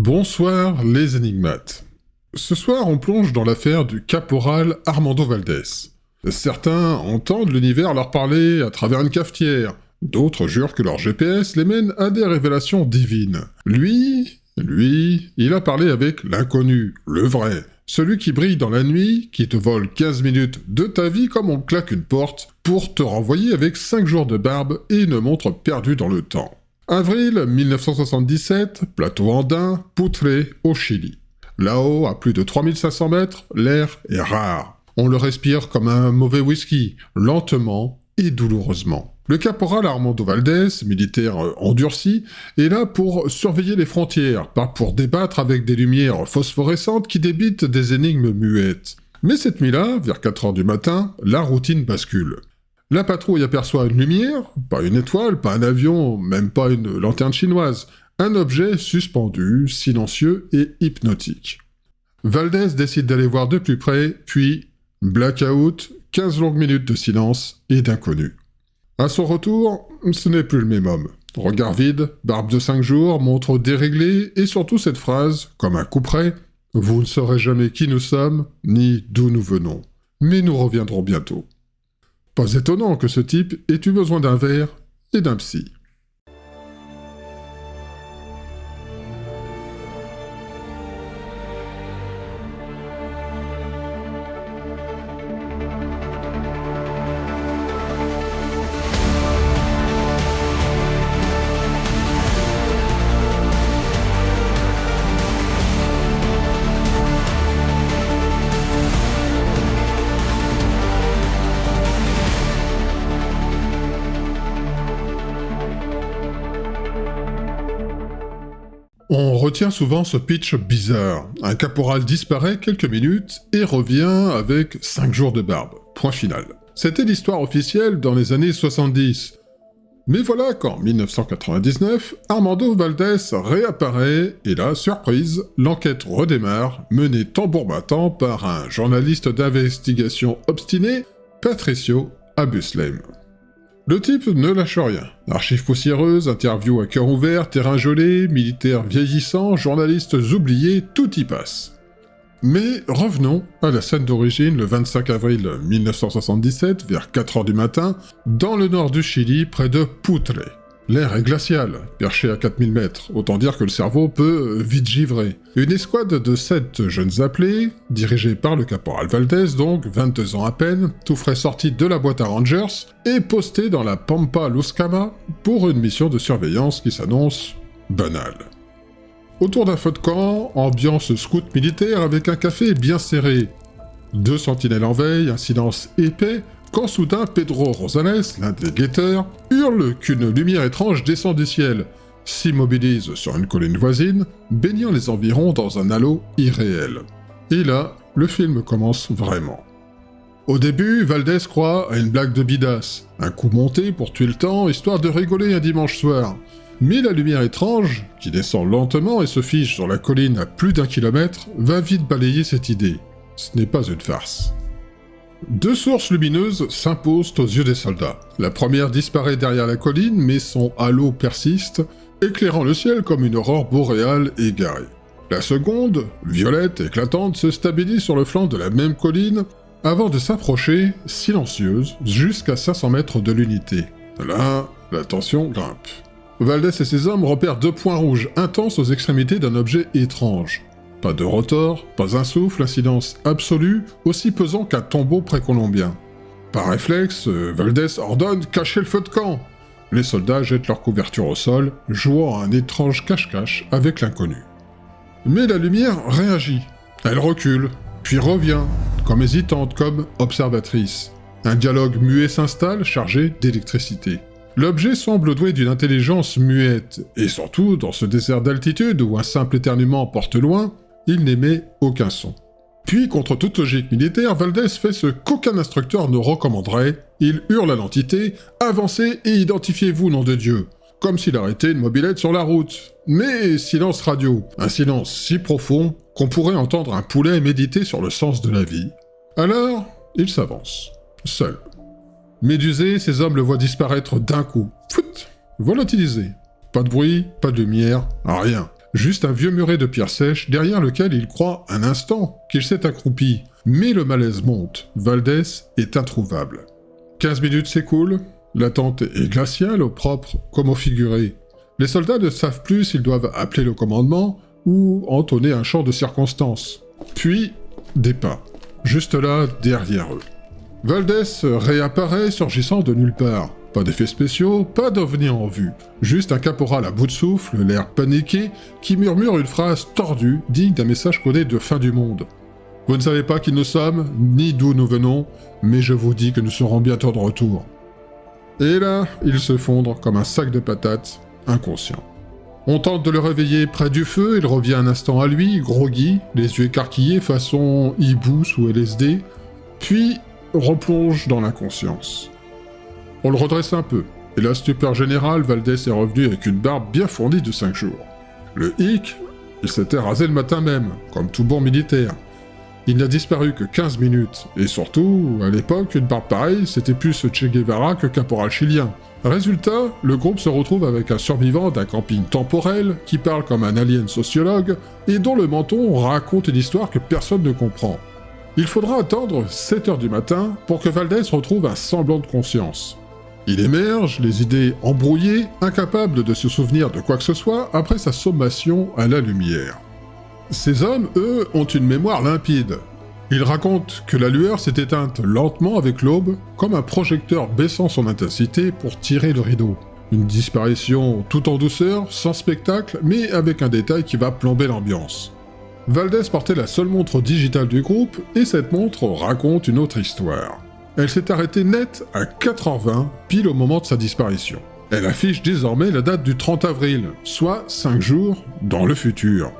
Bonsoir les énigmates. Ce soir, on plonge dans l'affaire du caporal Armando Valdés. Certains entendent l'univers leur parler à travers une cafetière. D'autres jurent que leur GPS les mène à des révélations divines. Lui, il a parlé avec l'inconnu, le vrai. Celui qui brille dans la nuit, qui te vole 15 minutes de ta vie comme on claque une porte, pour te renvoyer avec 5 jours de barbe et une montre perdue dans le temps. Avril 1977, plateau andin, Poutré, au Chili. Là-haut, à plus de 3500 mètres, l'air est rare. On le respire comme un mauvais whisky, lentement et douloureusement. Le caporal Armando Valdés, militaire endurci, est là pour surveiller les frontières, pas pour débattre avec des lumières phosphorescentes qui débitent des énigmes muettes. Mais cette nuit-là, vers 4h du matin, la routine bascule. La patrouille aperçoit une lumière, pas une étoile, pas un avion, même pas une lanterne chinoise, un objet suspendu, silencieux et hypnotique. Valdés décide d'aller voir de plus près, puis blackout, 15 longues minutes de silence et d'inconnu. À son retour, ce n'est plus le même homme. Regard vide, barbe de 5 jours, montre déréglée, et surtout cette phrase, comme un couperet, « Vous ne saurez jamais qui nous sommes, ni d'où nous venons. Mais nous reviendrons bientôt. » Pas étonnant que ce type ait eu besoin d'un verre et d'un psy. On retient souvent ce pitch bizarre. Un caporal disparaît quelques minutes et revient avec 5 jours de barbe. Point final. C'était l'histoire officielle dans les années 70. Mais voilà qu'en 1999, Armando Valdés réapparaît et là, surprise, l'enquête redémarre, menée tambour battant par un journaliste d'investigation obstiné, Patricio Abuslem. Le type ne lâche rien. Archives poussiéreuses, interviews à cœur ouvert, terrain gelé, militaires vieillissants, journalistes oubliés, tout y passe. Mais revenons à la scène d'origine le 25 avril 1977, vers 4h du matin, dans le nord du Chili, près de Poutré. L'air est glacial, perché à 4000 mètres, autant dire que le cerveau peut vite givrer. Une escouade de 7 jeunes appelés, dirigée par le caporal Valdés, donc 22 ans à peine, tout frais sorti de la boîte à Rangers, est postée dans la Pampa Los Cama pour une mission de surveillance qui s'annonce banale. Autour d'un feu de camp, ambiance scout militaire avec un café bien serré. 2 sentinelles en veille, un silence épais, quand soudain Pedro Rosales, l'un des guetteurs, hurle qu'une lumière étrange descend du ciel, s'immobilise sur une colline voisine, baignant les environs dans un halo irréel. Et là, le film commence vraiment. Au début, Valdés croit à une blague de bidasse, un coup monté pour tuer le temps, histoire de rigoler un dimanche soir. Mais la lumière étrange, qui descend lentement et se fige sur la colline à plus d'1 kilomètre, va vite balayer cette idée. Ce n'est pas une farce. 2 sources lumineuses s'imposent aux yeux des soldats. La première disparaît derrière la colline, mais son halo persiste, éclairant le ciel comme une aurore boréale égarée. La seconde, violette éclatante, se stabilise sur le flanc de la même colline, avant de s'approcher, silencieuse, jusqu'à 500 mètres de l'unité. Là, la tension grimpe. Valdés et ses hommes repèrent 2 points rouges intenses aux extrémités d'un objet étrange. Pas de rotor, pas un souffle, un silence absolu, aussi pesant qu'un tombeau précolombien. Par réflexe, Valdés ordonne « Cachez le feu de camp !» Les soldats jettent leur couverture au sol, jouant à un étrange cache-cache avec l'inconnu. Mais la lumière réagit. Elle recule, puis revient, comme hésitante, comme observatrice. Un dialogue muet s'installe, chargé d'électricité. L'objet semble doué d'une intelligence muette, et surtout, dans ce désert d'altitude où un simple éternuement porte loin, il n'émet aucun son. Puis, contre toute logique militaire, Valdés fait ce qu'aucun instructeur ne recommanderait. Il hurle à l'entité « Avancez et identifiez-vous, nom de Dieu !» Comme s'il arrêtait une mobilette sur la route. Mais silence radio. Un silence si profond qu'on pourrait entendre un poulet méditer sur le sens de la vie. Alors, il s'avance. Seul. Médusé, ses hommes le voient disparaître d'un coup. Fout! Volatilisé. Pas de bruit, pas de lumière, rien. juste un vieux muret de pierre sèche derrière lequel il croit un instant qu'il s'est accroupi. Mais le malaise monte, Valdés est introuvable. 15 minutes s'écoulent, l'attente est glaciale au propre comme au figuré. Les soldats ne savent plus s'ils doivent appeler le commandement ou entonner un chant de circonstance. Puis, des pas, juste là, derrière eux. Valdés réapparaît surgissant de nulle part. Pas d'effets spéciaux, pas d'ovni en vue. Juste un caporal à bout de souffle, l'air paniqué, qui murmure une phrase tordue, digne d'un message codé de fin du monde. Vous ne savez pas qui nous sommes, ni d'où nous venons, mais je vous dis que nous serons bientôt de retour. Et là, il se fondre comme un sac de patates, inconscient. On tente de le réveiller près du feu, il revient un instant à lui, groggy, les yeux écarquillés façon hibou sous LSD, puis replonge dans l'inconscience. On le redresse un peu, et la stupeur générale, Valdés est revenu avec une barbe bien fournie de 5 jours. Le hic, il s'était rasé le matin même, comme tout bon militaire. Il n'a disparu que 15 minutes, et surtout, à l'époque, une barbe pareille, c'était plus Che Guevara que caporal chilien. Résultat, le groupe se retrouve avec un survivant d'un camping temporel, qui parle comme un alien sociologue, et dont le menton raconte une histoire que personne ne comprend. Il faudra attendre 7h du matin pour que Valdés retrouve un semblant de conscience. Il émerge, les idées embrouillées, incapable de se souvenir de quoi que ce soit après sa sommation à la lumière. Ces hommes, eux, ont une mémoire limpide. Ils racontent que la lueur s'est éteinte lentement avec l'aube, comme un projecteur baissant son intensité pour tirer le rideau. Une disparition tout en douceur, sans spectacle, mais avec un détail qui va plomber l'ambiance. Valdés portait la seule montre digitale du groupe, et cette montre raconte une autre histoire. Elle s'est arrêtée net à 4h20, pile au moment de sa disparition. Elle affiche désormais la date du 30 avril, soit 5 jours dans le futur.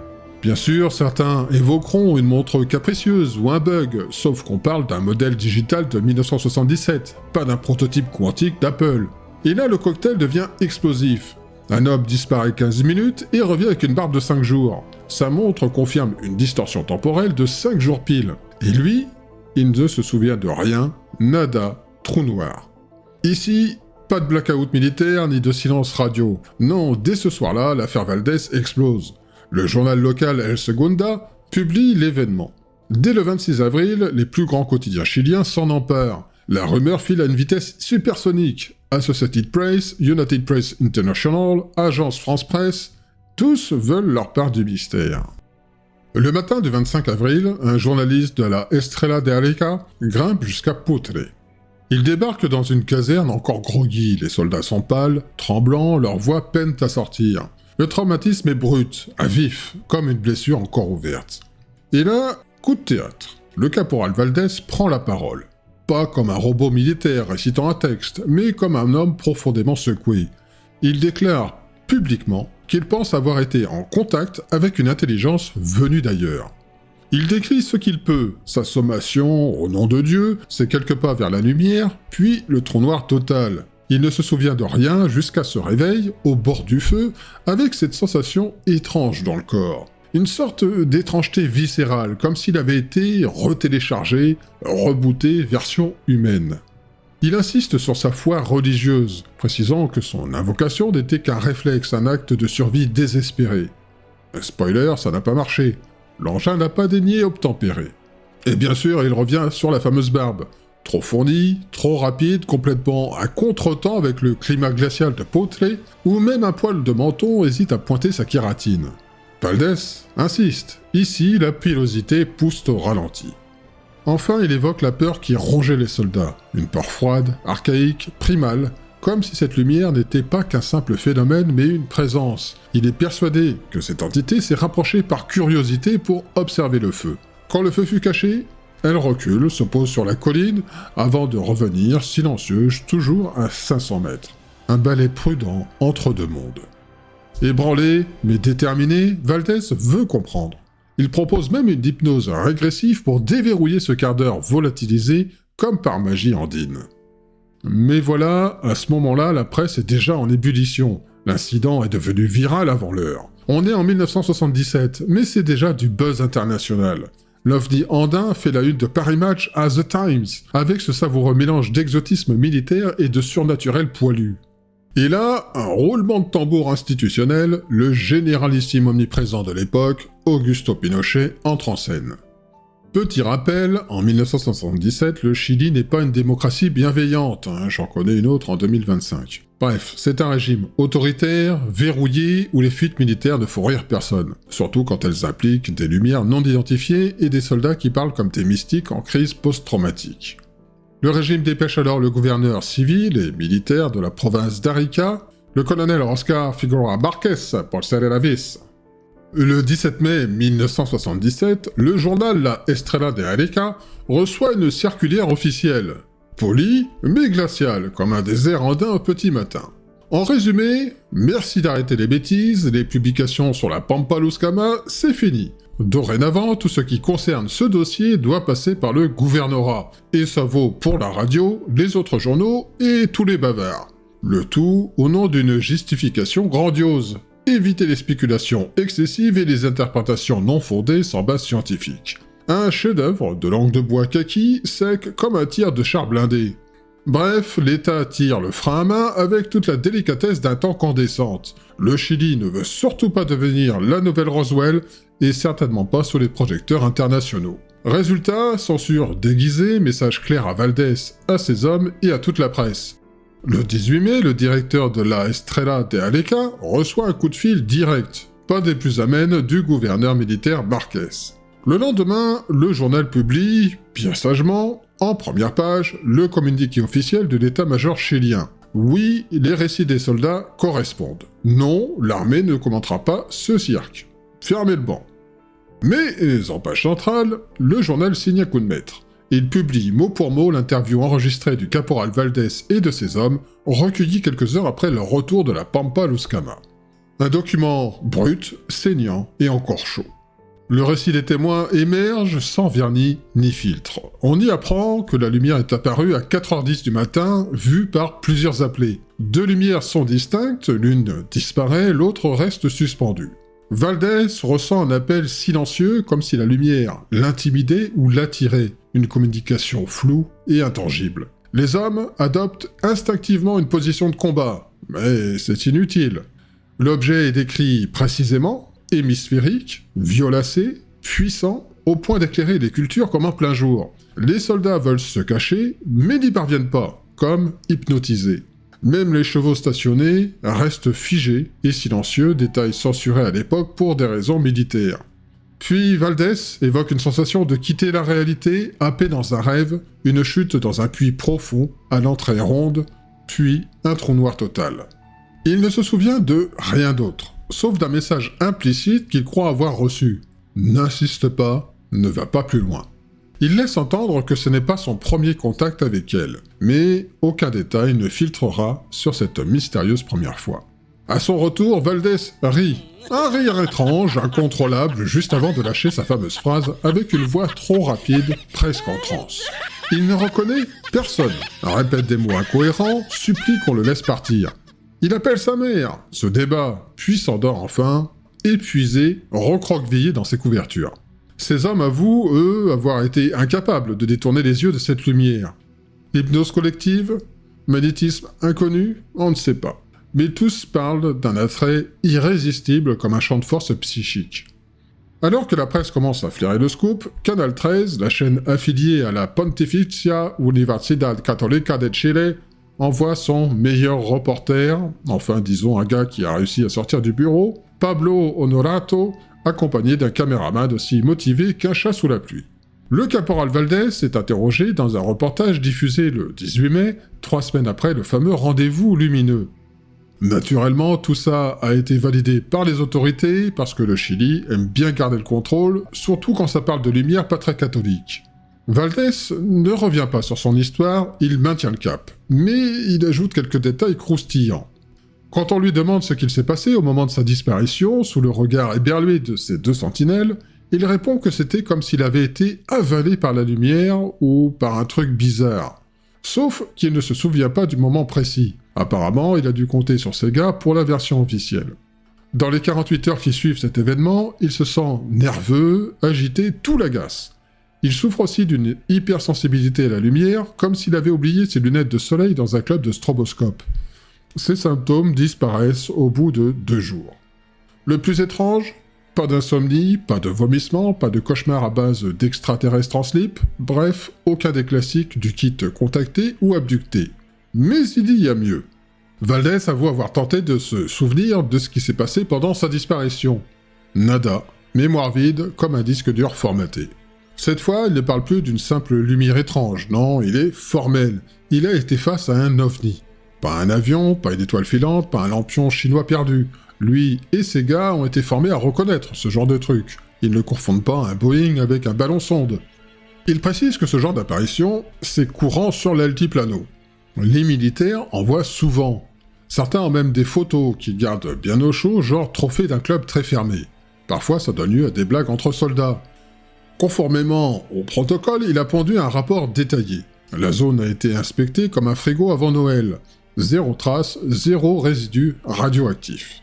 Bien sûr, certains évoqueront une montre capricieuse ou un bug, sauf qu'on parle d'un modèle digital de 1977, pas d'un prototype quantique d'Apple. Et là, le cocktail devient explosif. Un homme disparaît 15 minutes et revient avec une barbe de 5 jours. Sa montre confirme une distorsion temporelle de 5 jours pile. Et lui, il ne se souvient de rien, nada, trou noir. Ici, pas de blackout militaire ni de silence radio. Non, dès ce soir-là, l'affaire Valdés explose. Le journal local El Segunda publie l'événement. Dès le 26 avril, les plus grands quotidiens chiliens s'en emparent. La rumeur file à une vitesse supersonique. Associated Press, United Press International, Agence France Presse, tous veulent leur part du mystère. Le matin du 25 avril, un journaliste de la Estrella de Arica grimpe jusqu'à Putre. Il débarque dans une caserne encore groggy, les soldats sont pâles, tremblants, leurs voix peinent à sortir. Le traumatisme est brut, à vif, comme une blessure encore ouverte. Et là, coup de théâtre. Le caporal Valdés prend la parole. Pas comme un robot militaire récitant un texte, mais comme un homme profondément secoué. Il déclare publiquement qu'il pense avoir été en contact avec une intelligence venue d'ailleurs. Il décrit ce qu'il peut, sa sommation, au nom de Dieu, ses quelques pas vers la lumière, puis le trou noir total. Il ne se souvient de rien jusqu'à ce réveil, au bord du feu, avec cette sensation étrange dans le corps. Une sorte d'étrangeté viscérale, comme s'il avait été retéléchargé, rebooté version humaine. Il insiste sur sa foi religieuse, précisant que son invocation n'était qu'un réflexe, un acte de survie désespéré. Spoiler, ça n'a pas marché. L'engin n'a pas daigné obtempérer. Et bien sûr, il revient sur la fameuse barbe. Trop fournie, trop rapide, complètement à contre-temps avec le climat glacial de Putre, où même un poil de menton hésite à pointer sa kératine. Valdés insiste. Ici, la pilosité pousse au ralenti. Enfin, il évoque la peur qui rongeait les soldats. Une peur froide, archaïque, primale, comme si cette lumière n'était pas qu'un simple phénomène, mais une présence. Il est persuadé que cette entité s'est rapprochée par curiosité pour observer le feu. Quand le feu fut caché, elle recule, se pose sur la colline, avant de revenir, silencieuse, toujours à 500 mètres. Un balai prudent entre deux mondes. Ébranlé, mais déterminé, Valdés veut comprendre. Il propose même une hypnose régressive pour déverrouiller ce quart d'heure volatilisé, comme par magie andine. Mais voilà, à ce moment-là, la presse est déjà en ébullition. L'incident est devenu viral avant l'heure. On est en 1977, mais c'est déjà du buzz international. L'OVNI andin fait la une de Paris Match à The Times, avec ce savoureux mélange d'exotisme militaire et de surnaturel poilu. Et là, un roulement de tambour institutionnel, le généralissime omniprésent de l'époque, Augusto Pinochet, entre en scène. Petit rappel, en 1977, le Chili n'est pas une démocratie bienveillante, j'en connais une autre en 2025. Bref, c'est un régime autoritaire, verrouillé, où les fuites militaires ne font rire personne, surtout quand elles impliquent des lumières non identifiées et des soldats qui parlent comme des mystiques en crise post-traumatique. Le régime dépêche alors le gouverneur civil et militaire de la province d'Arica, le colonel Oscar Figueroa Marquez, pour serrer la vis. Le 17 mai 1977, le journal La Estrella de Arica reçoit une circulaire officielle, polie mais glaciale, comme un désert andin au petit matin. En résumé, merci d'arrêter les bêtises, les publications sur la Pampa Luscama, c'est fini. Dorénavant, tout ce qui concerne ce dossier doit passer par le gouvernorat, et ça vaut pour la radio, les autres journaux et tous les bavards. Le tout au nom d'une justification grandiose. Éviter les spéculations excessives et les interprétations non fondées sans base scientifique. Un chef-d'œuvre de langue de bois kaki, sec comme un tir de char blindé. Bref, l'État tire le frein à main avec toute la délicatesse d'un tank en descente. Le Chili ne veut surtout pas devenir la nouvelle Roswell, et certainement pas sous les projecteurs internationaux. Résultat, censure déguisée, message clair à Valdés, à ses hommes et à toute la presse. Le 18 mai, le directeur de la Estrella de Arica reçoit un coup de fil direct, pas des plus amènes, du gouverneur militaire Marquez. Le lendemain, le journal publie, bien sagement, en première page, le communiqué officiel de l'état-major chilien. Oui, les récits des soldats correspondent. Non, l'armée ne commentera pas ce cirque. Fermez le banc. Mais, en page centrale, le journal signe un coup de maître. Il publie mot pour mot l'interview enregistrée du caporal Valdés et de ses hommes, recueillie quelques heures après leur retour de la Pampa Luscama. Un document brut, saignant et encore chaud. Le récit des témoins émerge sans vernis ni filtre. On y apprend que la lumière est apparue à 4h10 du matin, vue par plusieurs appelés. Deux lumières sont distinctes, l'une disparaît, l'autre reste suspendue. Valdés ressent un appel silencieux comme si la lumière l'intimidait ou l'attirait, une communication floue et intangible. Les hommes adoptent instinctivement une position de combat, mais c'est inutile. L'objet est décrit précisément, hémisphérique, violacé, puissant, au point d'éclairer les cultures comme en plein jour. Les soldats veulent se cacher, mais n'y parviennent pas, comme hypnotisés. Même les chevaux stationnés restent figés et silencieux, détail censuré à l'époque pour des raisons militaires. Puis Valdés évoque une sensation de quitter la réalité, happé dans un rêve, une chute dans un puits profond, à l'entrée ronde, puis un trou noir total. Il ne se souvient de rien d'autre, sauf d'un message implicite qu'il croit avoir reçu. N'insiste pas, ne va pas plus loin. Il laisse entendre que ce n'est pas son premier contact avec elle, mais aucun détail ne filtrera sur cette mystérieuse première fois. À son retour, Valdés rit. Un rire étrange, incontrôlable, juste avant de lâcher sa fameuse phrase avec une voix trop rapide, presque en transe. Il ne reconnaît personne, répète des mots incohérents, supplie qu'on le laisse partir. Il appelle sa mère, se débat, puis s'endort enfin, épuisé, recroquevillé dans ses couvertures. Ces hommes avouent, eux, avoir été incapables de détourner les yeux de cette lumière. Hypnose collective? Magnétisme inconnu? On ne sait pas. Mais tous parlent d'un attrait irrésistible comme un champ de force psychique. Alors que la presse commence à flairer le scoop, Canal 13, la chaîne affiliée à la Pontificia Universidad Católica de Chile, envoie son meilleur reporter, enfin disons un gars qui a réussi à sortir du bureau, Pablo Honorato, accompagné d'un caméraman aussi motivé qu'un chat sous la pluie. Le caporal Valdés est interrogé dans un reportage diffusé le 18 mai, 3 semaines après le fameux rendez-vous lumineux. Naturellement, tout ça a été validé par les autorités parce que le Chili aime bien garder le contrôle, surtout quand ça parle de lumière pas très catholique. Valdés ne revient pas sur son histoire, il maintient le cap, mais il ajoute quelques détails croustillants. Quand on lui demande ce qu'il s'est passé au moment de sa disparition, sous le regard éberlué de ses 2 sentinelles, il répond que c'était comme s'il avait été avalé par la lumière ou par un truc bizarre. Sauf qu'il ne se souvient pas du moment précis. Apparemment, il a dû compter sur ses gars pour la version officielle. Dans les 48 heures qui suivent cet événement, il se sent nerveux, agité, tout l'agace. Il souffre aussi d'une hypersensibilité à la lumière, comme s'il avait oublié ses lunettes de soleil dans un club de stroboscope. Ces symptômes disparaissent au bout de 2 jours. Le plus étrange, pas d'insomnie, pas de vomissement, pas de cauchemar à base d'extraterrestres en slip, bref, aucun des classiques du kit contacté ou abducté. Mais il y a mieux. Valdés avoue avoir tenté de se souvenir de ce qui s'est passé pendant sa disparition. Nada, mémoire vide comme un disque dur formaté. Cette fois, il ne parle plus d'une simple lumière étrange, non, il est formel. Il a été face à un ovni. Pas un avion, pas une étoile filante, pas un lampion chinois perdu. Lui et ses gars ont été formés à reconnaître ce genre de truc. Ils ne confondent pas un Boeing avec un ballon sonde. Il précise que ce genre d'apparition, c'est courant sur l'altiplano. Les militaires en voient souvent. Certains ont même des photos qu'ils gardent bien au chaud, genre trophée d'un club très fermé. Parfois, ça donne lieu à des blagues entre soldats. Conformément au protocole, il a pondu un rapport détaillé. La zone a été inspectée comme un frigo avant Noël. 0 trace, 0 résidu radioactif.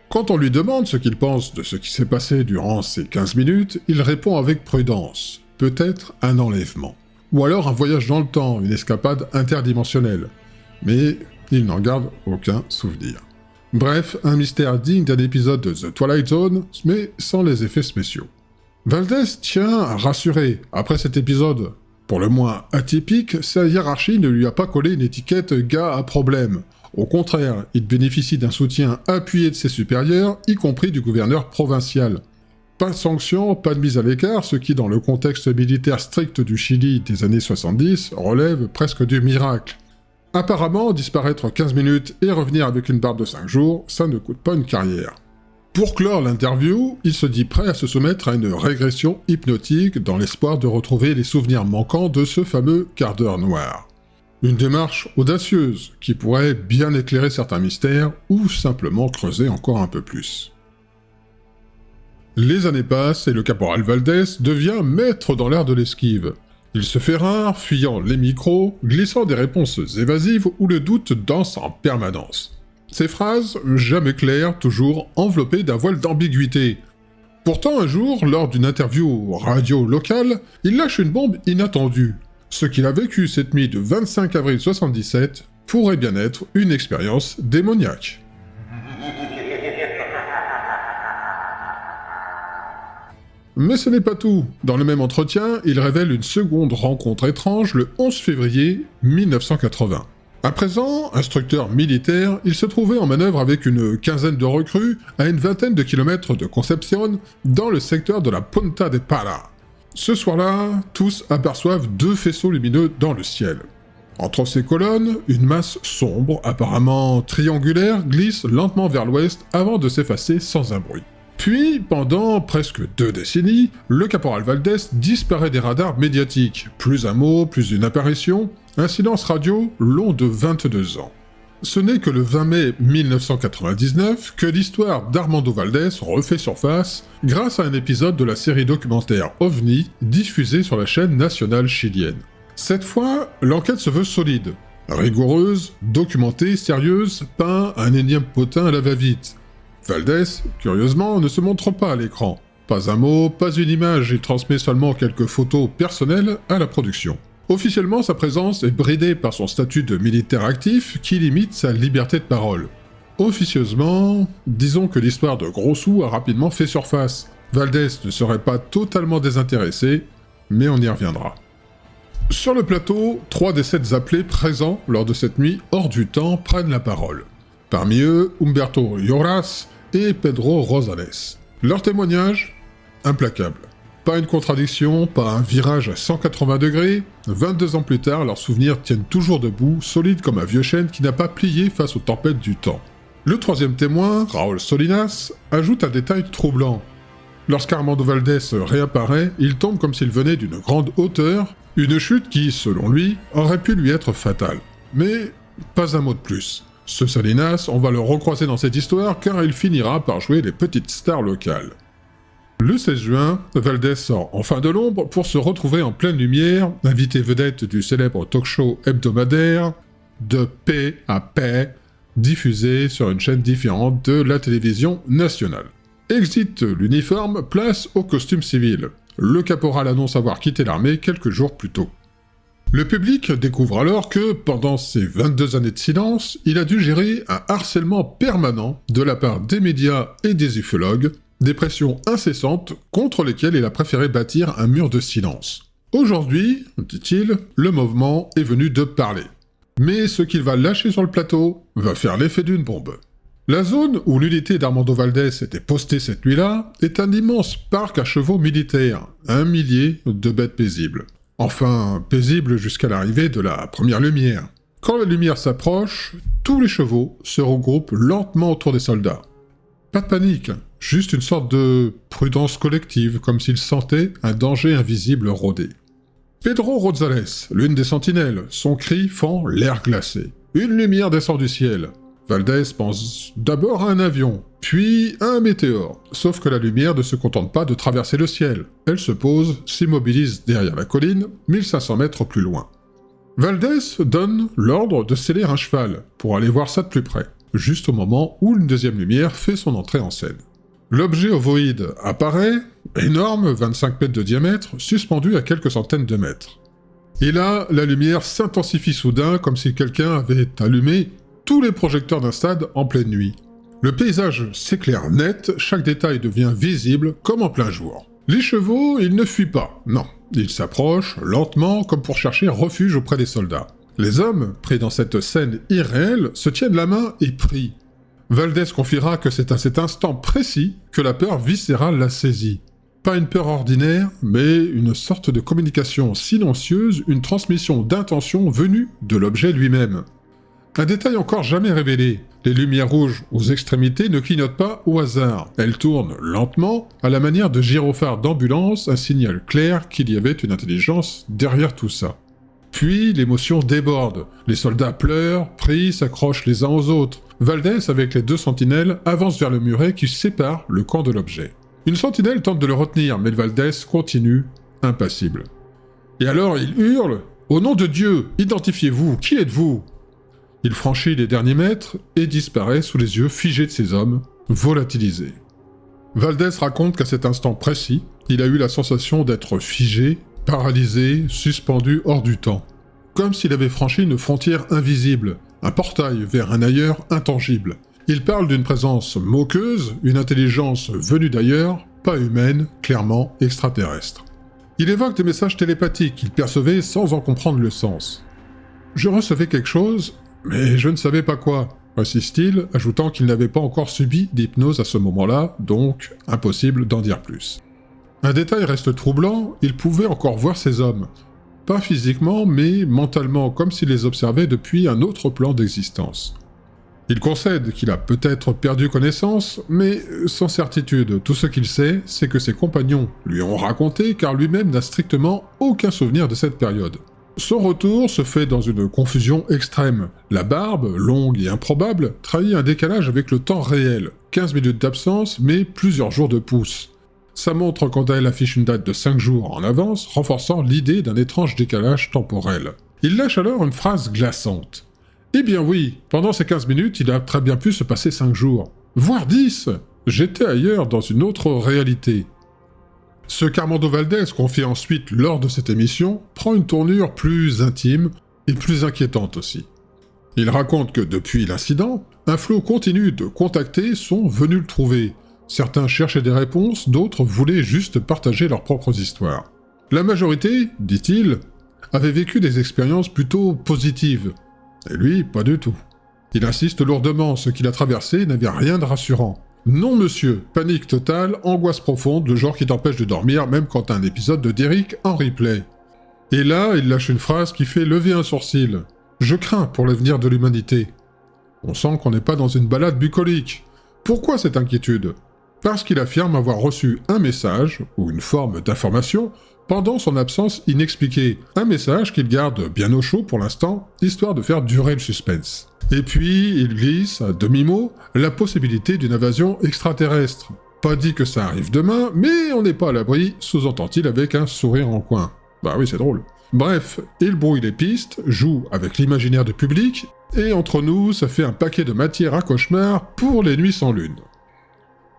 Quand on lui demande ce qu'il pense de ce qui s'est passé durant ces 15 minutes, il répond avec prudence. Peut-être un enlèvement. Ou alors un voyage dans le temps, une escapade interdimensionnelle. Mais il n'en garde aucun souvenir. Bref, un mystère digne d'un épisode de The Twilight Zone, mais sans les effets spéciaux. Valdés tient à rassurer, après cet épisode. Pour le moins atypique, sa hiérarchie ne lui a pas collé une étiquette « gars à problème ». Au contraire, il bénéficie d'un soutien appuyé de ses supérieurs, y compris du gouverneur provincial. Pas de sanctions, pas de mise à l'écart, ce qui, dans le contexte militaire strict du Chili des années 70, relève presque du miracle. Apparemment, disparaître 15 minutes et revenir avec une barbe de 5 jours, ça ne coûte pas une carrière. Pour clore l'interview, il se dit prêt à se soumettre à une régression hypnotique dans l'espoir de retrouver les souvenirs manquants de ce fameux quart d'heure noir. Une démarche audacieuse qui pourrait bien éclairer certains mystères ou simplement creuser encore un peu plus. Les années passent et le caporal Valdés devient maître dans l'art de l'esquive. Il se fait rare, fuyant les micros, glissant des réponses évasives où le doute danse en permanence. Ces phrases, jamais claires, toujours enveloppées d'un voile d'ambiguïté. Pourtant, un jour, lors d'une interview radio locale, il lâche une bombe inattendue. Ce qu'il a vécu cette nuit de 25 avril 77 pourrait bien être une expérience démoniaque. Mais ce n'est pas tout. Dans le même entretien, il révèle une seconde rencontre étrange le 11 février 1980. À présent, instructeur militaire, il se trouvait en manœuvre avec une quinzaine de recrues à une vingtaine de kilomètres de Concepción, dans le secteur de la Punta de Para. Ce soir-là, tous aperçoivent 2 faisceaux lumineux dans le ciel. Entre ces colonnes, une masse sombre, apparemment triangulaire, glisse lentement vers l'ouest avant de s'effacer sans un bruit. Puis, pendant presque 2 décennies, le caporal Valdés disparaît des radars médiatiques. Plus un mot, plus une apparition, un silence radio long de 22 ans. Ce n'est que le 20 mai 1999 que l'histoire d'Armando Valdés refait surface grâce à un épisode de la série documentaire OVNI diffusée sur la chaîne nationale chilienne. Cette fois, l'enquête se veut solide. Rigoureuse, documentée, sérieuse, pas un énième potin à la va-vite. Valdés, curieusement, ne se montre pas à l'écran. Pas un mot, pas une image, il transmet seulement quelques photos personnelles à la production. Officiellement, sa présence est bridée par son statut de militaire actif qui limite sa liberté de parole. Officieusement, disons que l'histoire de Gros Sous a rapidement fait surface. Valdés ne serait pas totalement désintéressé, mais on y reviendra. Sur le plateau, 3 des 7 appelés présents lors de cette nuit hors du temps prennent la parole. Parmi eux, Humberto Lloras et Pedro Rosales. Leur témoignage, implacable. Pas une contradiction, pas un virage à 180 degrés. 22 ans plus tard, leurs souvenirs tiennent toujours debout, solides comme un vieux chêne qui n'a pas plié face aux tempêtes du temps. Le 3e témoin, Raúl Solinas, ajoute un détail troublant. Lorsqu'Armando Valdés réapparaît, il tombe comme s'il venait d'une grande hauteur, une chute qui, selon lui, aurait pu lui être fatale. Mais pas un mot de plus. Ce Salinas, on va le recroiser dans cette histoire car il finira par jouer les petites stars locales. Le 16 juin, Valdés sort enfin de l'ombre pour se retrouver en pleine lumière, invité vedette du célèbre talk-show hebdomadaire De Paix à Paix, diffusé sur une chaîne différente de la télévision nationale. Exit l'uniforme, place au costume civil. Le caporal annonce avoir quitté l'armée quelques jours plus tôt. Le public découvre alors que, pendant ces 22 années de silence, il a dû gérer un harcèlement permanent de la part des médias et des ufologues, des pressions incessantes contre lesquelles il a préféré bâtir un mur de silence. Aujourd'hui, dit-il, le mouvement est venu de parler. Mais ce qu'il va lâcher sur le plateau va faire l'effet d'une bombe. La zone où l'unité d'Armando Valdés était postée cette nuit-là est un immense parc à chevaux militaires, 1 millier de bêtes paisibles. Enfin, paisibles jusqu'à l'arrivée de la première lumière. Quand la lumière s'approche, tous les chevaux se regroupent lentement autour des soldats. Pas de panique, juste une sorte de prudence collective, comme s'ils sentaient un danger invisible rôder. Pedro Rosales, l'une des sentinelles, son cri fend l'air glacé. Une lumière descend du ciel. Valdés pense d'abord à un avion, puis à un météore. Sauf que la lumière ne se contente pas de traverser le ciel. Elle se pose, s'immobilise derrière la colline, 1500 mètres plus loin. Valdés donne l'ordre de sceller un cheval, pour aller voir ça de plus près, juste au moment où une deuxième lumière fait son entrée en scène. L'objet ovoïde apparaît, énorme, 25 mètres de diamètre, suspendu à quelques centaines de mètres. Et là, la lumière s'intensifie soudain, comme si quelqu'un avait allumé tous les projecteurs d'un stade en pleine nuit. Le paysage s'éclaire net, chaque détail devient visible comme en plein jour. Les chevaux, ils ne fuient pas, non. Ils s'approchent, lentement, comme pour chercher refuge auprès des soldats. Les hommes, pris dans cette scène irréelle, se tiennent la main et prient. Valdés confiera que c'est à cet instant précis que la peur viscérale l'a saisi. Pas une peur ordinaire, mais une sorte de communication silencieuse, une transmission d'intention venue de l'objet lui-même. Un détail encore jamais révélé, les lumières rouges aux extrémités ne clignotent pas au hasard. Elles tournent lentement, à la manière de gyrophares d'ambulance, un signal clair qu'il y avait une intelligence derrière tout ça. Puis l'émotion déborde, les soldats pleurent, prient, s'accrochent les uns aux autres. Valdés, avec les 2 sentinelles, avance vers le muret qui sépare le camp de l'objet. Une sentinelle tente de le retenir, mais Valdés continue, impassible. Et alors il hurle « Au nom de Dieu, identifiez-vous, qui êtes-vous » Il franchit les derniers mètres et disparaît sous les yeux figés de ses hommes, volatilisés. Valdés raconte qu'à cet instant précis, il a eu la sensation d'être figé, paralysé, suspendu hors du temps. Comme s'il avait franchi une frontière invisible, un portail vers un ailleurs intangible. Il parle d'une présence moqueuse, une intelligence venue d'ailleurs, pas humaine, clairement extraterrestre. Il évoque des messages télépathiques qu'il percevait sans en comprendre le sens. « Je recevais quelque chose, mais je ne savais pas quoi », précise-t-il, ajoutant qu'il n'avait pas encore subi d'hypnose à ce moment-là, donc impossible d'en dire plus. Un détail reste troublant, il pouvait encore voir ces hommes. Pas physiquement, mais mentalement, comme s'il les observait depuis un autre plan d'existence. Il concède qu'il a peut-être perdu connaissance, mais sans certitude. Tout ce qu'il sait, c'est que ses compagnons lui ont raconté, car lui-même n'a strictement aucun souvenir de cette période. Son retour se fait dans une confusion extrême. La barbe, longue et improbable, trahit un décalage avec le temps réel. 15 minutes d'absence, mais plusieurs jours de pouce. Sa montre quant à elle affiche une date de 5 jours en avance, renforçant l'idée d'un étrange décalage temporel. Il lâche alors une phrase glaçante. « Eh bien oui, pendant ces 15 minutes, il a très bien pu se passer 5 jours. Voire 10 ! J'étais ailleurs, dans une autre réalité. » Ce qu'Armando Valdés confie ensuite lors de cette émission prend une tournure plus intime et plus inquiétante aussi. Il raconte que depuis l'incident, un flot continu de contactés sont venus le trouver. Certains cherchaient des réponses, d'autres voulaient juste partager leurs propres histoires. La majorité, dit-il, avait vécu des expériences plutôt positives. Et lui, pas du tout. Il insiste lourdement, ce qu'il a traversé n'avait rien de rassurant. Non monsieur, panique totale, angoisse profonde, le genre qui t'empêche de dormir même quand t'as un épisode de Derrick en replay. Et là, il lâche une phrase qui fait lever un sourcil. « Je crains pour l'avenir de l'humanité. » On sent qu'on n'est pas dans une balade bucolique. Pourquoi cette inquiétude ? Parce qu'il affirme avoir reçu un message, ou une forme d'information, pendant son absence inexpliquée. Un message qu'il garde bien au chaud pour l'instant, histoire de faire durer le suspense. Et puis, il glisse, à demi-mot, la possibilité d'une invasion extraterrestre. Pas dit que ça arrive demain, mais on n'est pas à l'abri, sous-entend-il avec un sourire en coin. Bah oui, c'est drôle. Bref, il brouille les pistes, joue avec l'imaginaire du public, et entre nous, ça fait un paquet de matière à cauchemar pour les nuits sans lune.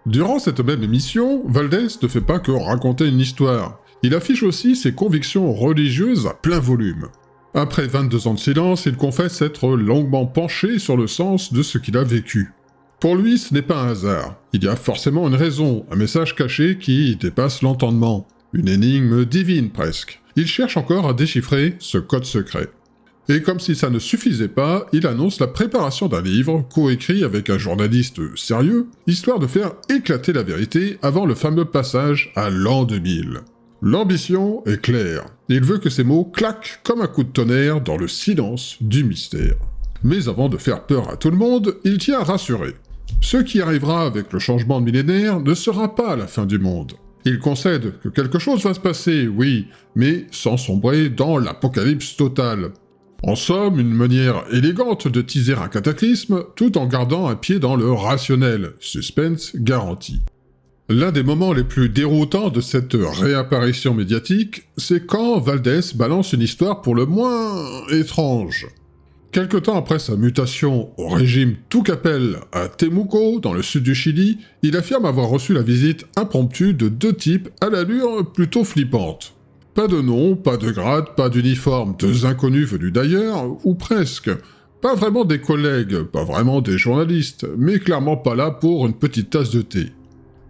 Durant cette même émission, Valdés ne fait pas que raconter une histoire. Il affiche aussi ses convictions religieuses à plein volume. Après 22 ans de silence, il confesse être longuement penché sur le sens de ce qu'il a vécu. Pour lui, ce n'est pas un hasard. Il y a forcément une raison, un message caché qui dépasse l'entendement. Une énigme divine presque. Il cherche encore à déchiffrer ce code secret. Et comme si ça ne suffisait pas, il annonce la préparation d'un livre, coécrit avec un journaliste sérieux, histoire de faire éclater la vérité avant le fameux passage à l'an 2000. L'ambition est claire. Il veut que ces mots claquent comme un coup de tonnerre dans le silence du mystère. Mais avant de faire peur à tout le monde, il tient à rassurer. Ce qui arrivera avec le changement de millénaire ne sera pas la fin du monde. Il concède que quelque chose va se passer, oui, mais sans sombrer dans l'apocalypse totale. En somme, une manière élégante de teaser un cataclysme, tout en gardant un pied dans le rationnel, suspense garanti. L'un des moments les plus déroutants de cette réapparition médiatique, c'est quand Valdés balance une histoire pour le moins étrange. Quelque temps après sa mutation au régime Tucapel à Temuco, dans le sud du Chili, il affirme avoir reçu la visite impromptue de 2 types à l'allure plutôt flippante. Pas de nom, pas de grade, pas d'uniforme, 2 inconnus venus d'ailleurs, ou presque. Pas vraiment des collègues, pas vraiment des journalistes, mais clairement pas là pour une petite tasse de thé.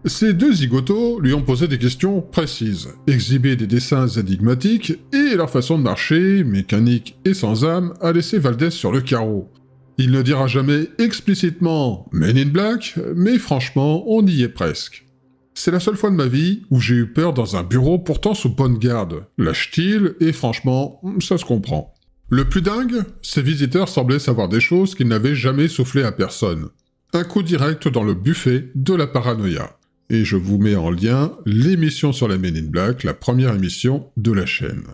Ces 2 zigotos lui ont posé des questions précises, exhibé des dessins énigmatiques, et leur façon de marcher, mécanique et sans âme, a laissé Valdés sur le carreau. Il ne dira jamais explicitement « Men in Black », mais franchement, on y est presque. C'est la seule fois de ma vie où j'ai eu peur dans un bureau pourtant sous bonne garde. Lâche-t-il, et franchement, ça se comprend. Le plus dingue, ces visiteurs semblaient savoir des choses qu'ils n'avaient jamais soufflé à personne. Un coup direct dans le buffet de la paranoïa. Et je vous mets en lien l'émission sur la Men in Black, la première émission de la chaîne.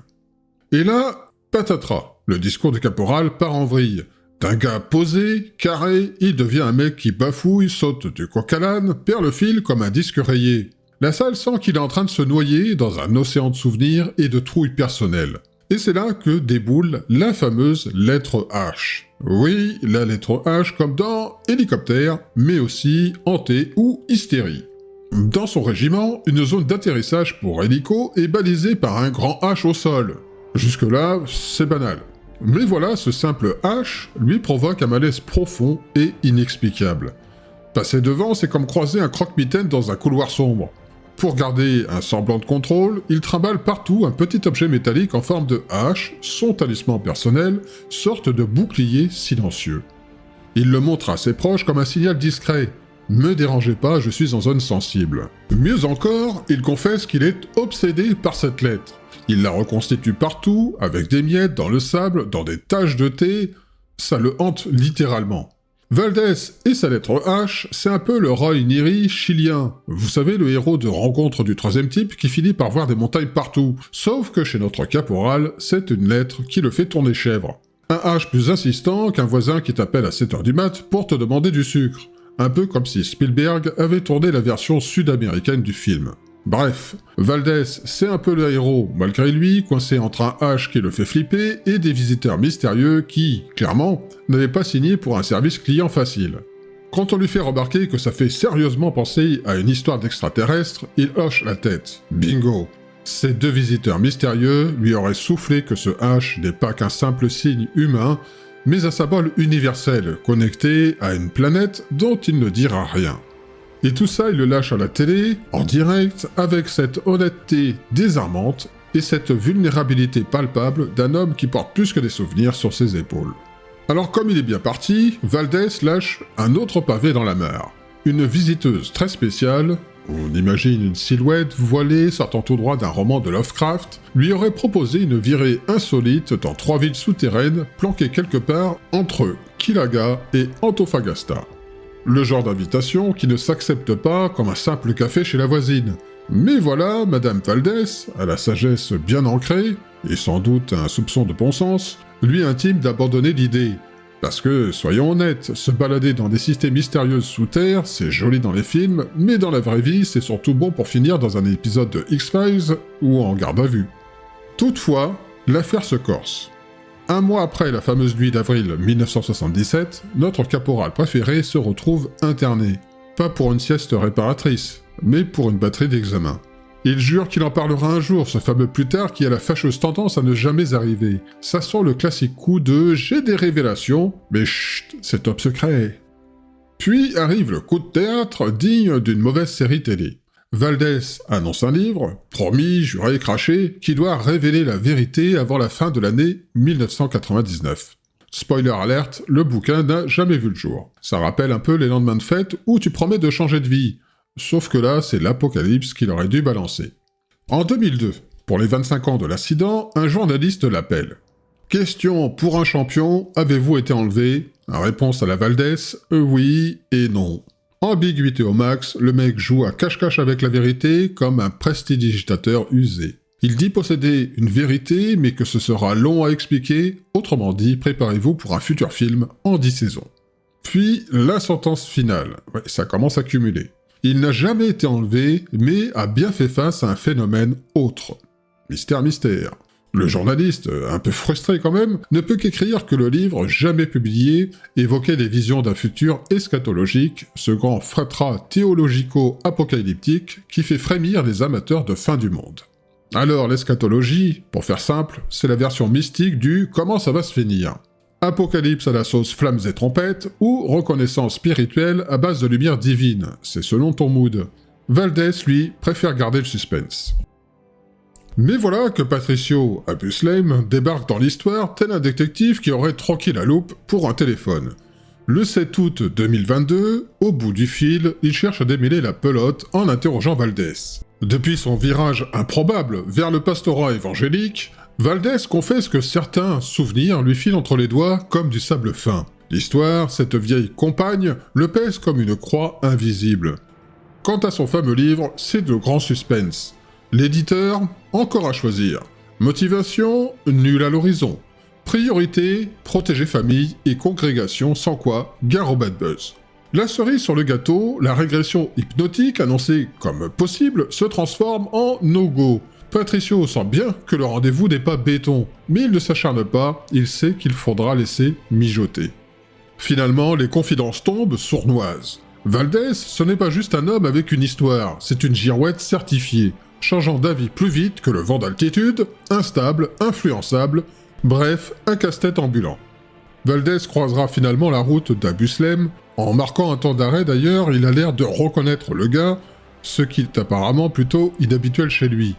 Et là, patatras, le discours du caporal part en vrille. D'un gars posé, carré, il devient un mec qui bafouille, saute du coq à l'âne, perd le fil comme un disque rayé. La salle sent qu'il est en train de se noyer dans un océan de souvenirs et de trouilles personnelles. Et c'est là que déboule la fameuse lettre H. Oui, la lettre H comme dans hélicoptère, mais aussi hanté ou hystérie. Dans son régiment, une zone d'atterrissage pour hélico est balisée par un grand H au sol. Jusque-là, c'est banal. Mais voilà, ce simple H lui provoque un malaise profond et inexplicable. Passer devant, c'est comme croiser un croque-mitaine dans un couloir sombre. Pour garder un semblant de contrôle, il trimballe partout un petit objet métallique en forme de H, son talisman personnel, sorte de bouclier silencieux. Il le montre à ses proches comme un signal discret. « Me dérangez pas, je suis en zone sensible ». Mieux encore, il confesse qu'il est obsédé par cette lettre. Il la reconstitue partout, avec des miettes, dans le sable, dans des taches de thé. Ça le hante littéralement. Valdés et sa lettre H, c'est un peu le Roy Neri chilien. Vous savez, le héros de Rencontre du troisième type qui finit par voir des montagnes partout. Sauf que chez notre caporal, c'est une lettre qui le fait tourner chèvre. Un H plus insistant qu'un voisin qui t'appelle à 7h du mat pour te demander du sucre. Un peu comme si Spielberg avait tourné la version sud-américaine du film. Bref, Valdés, c'est un peu le héros, malgré lui, coincé entre un H qui le fait flipper et des visiteurs mystérieux qui, clairement, n'avaient pas signé pour un service client facile. Quand on lui fait remarquer que ça fait sérieusement penser à une histoire d'extraterrestre, il hoche la tête. Bingo! Ces 2 visiteurs mystérieux lui auraient soufflé que ce H n'est pas qu'un simple signe humain, mais un symbole universel, connecté à une planète dont il ne dira rien. Et tout ça, il le lâche à la télé, en direct, avec cette honnêteté désarmante et cette vulnérabilité palpable d'un homme qui porte plus que des souvenirs sur ses épaules. Alors comme il est bien parti, Valdés lâche un autre pavé dans la mare. Une visiteuse très spéciale, on imagine une silhouette voilée sortant tout droit d'un roman de Lovecraft, lui aurait proposé une virée insolite dans 3 villes souterraines planquées quelque part entre Quilaga et Antofagasta. Le genre d'invitation qui ne s'accepte pas comme un simple café chez la voisine. Mais voilà, Madame Valdés, à la sagesse bien ancrée, et sans doute un soupçon de bon sens, lui intime d'abandonner l'idée. Parce que, soyons honnêtes, se balader dans des cités mystérieuses sous terre, c'est joli dans les films, mais dans la vraie vie, c'est surtout bon pour finir dans un épisode de X-Files ou en garde à vue. Toutefois, l'affaire se corse. 1 mois après la fameuse nuit d'avril 1977, notre caporal préféré se retrouve interné. Pas pour une sieste réparatrice, mais pour une batterie d'examen. Il jure qu'il en parlera un jour, ce fameux plus tard qui a la fâcheuse tendance à ne jamais arriver. Ça sent le classique coup de « j'ai des révélations, mais chut, c'est top secret ». Puis arrive le coup de théâtre digne d'une mauvaise série télé. Valdés annonce un livre, promis, juré, craché, qui doit révéler la vérité avant la fin de l'année 1999. Spoiler alert, le bouquin n'a jamais vu le jour. Ça rappelle un peu les lendemains de fête où tu promets de changer de vie. Sauf que là, c'est l'apocalypse qu'il aurait dû balancer. En 2002, pour les 25 ans de l'accident, un journaliste l'appelle. Question pour un champion, avez-vous été enlevé? Réponse à la Valdés, oui et non. Ambiguïté au max, le mec joue à cache-cache avec la vérité comme un prestidigitateur usé. Il dit posséder une vérité, mais que ce sera long à expliquer, autrement dit, préparez-vous pour un futur film en 10 saisons. Puis, la sentence finale. Ouais, ça commence à cumuler. Il n'a jamais été enlevé, mais a bien fait face à un phénomène autre. Mystère, mystère. Le journaliste, un peu frustré quand même, ne peut qu'écrire que le livre, jamais publié, évoquait des visions d'un futur eschatologique, ce grand fratras théologico-apocalyptique qui fait frémir les amateurs de fin du monde. Alors l'eschatologie, pour faire simple, c'est la version mystique du « comment ça va se finir ». Apocalypse à la sauce flammes et trompettes, ou reconnaissance spirituelle à base de lumière divine, c'est selon ton mood. Valdés, lui, préfère garder le suspense. Mais voilà que Patricio Abuslame débarque dans l'histoire tel un détective qui aurait troqué la loupe pour un téléphone. Le 7 août 2022, au bout du fil, il cherche à démêler la pelote en interrogeant Valdés. Depuis son virage improbable vers le pastorat évangélique, Valdés confesse que certains souvenirs lui filent entre les doigts comme du sable fin. L'histoire, cette vieille compagne, le pèse comme une croix invisible. Quant à son fameux livre, c'est de grand suspense. L'éditeur, encore à choisir. Motivation, nulle à l'horizon. Priorité, protéger famille et congrégation, sans quoi, gare au bad buzz. La cerise sur le gâteau, la régression hypnotique annoncée comme possible se transforme en no-go. Patricio sent bien que le rendez-vous n'est pas béton, mais il ne s'acharne pas, il sait qu'il faudra laisser mijoter. Finalement, les confidences tombent sournoises. Valdés, ce n'est pas juste un homme avec une histoire, c'est une girouette certifiée, changeant d'avis plus vite que le vent d'altitude, instable, influençable, bref, un casse-tête ambulant. Valdés croisera finalement la route d'Abuslem. En marquant un temps d'arrêt d'ailleurs, il a l'air de reconnaître le gars, ce qui est apparemment plutôt inhabituel chez lui.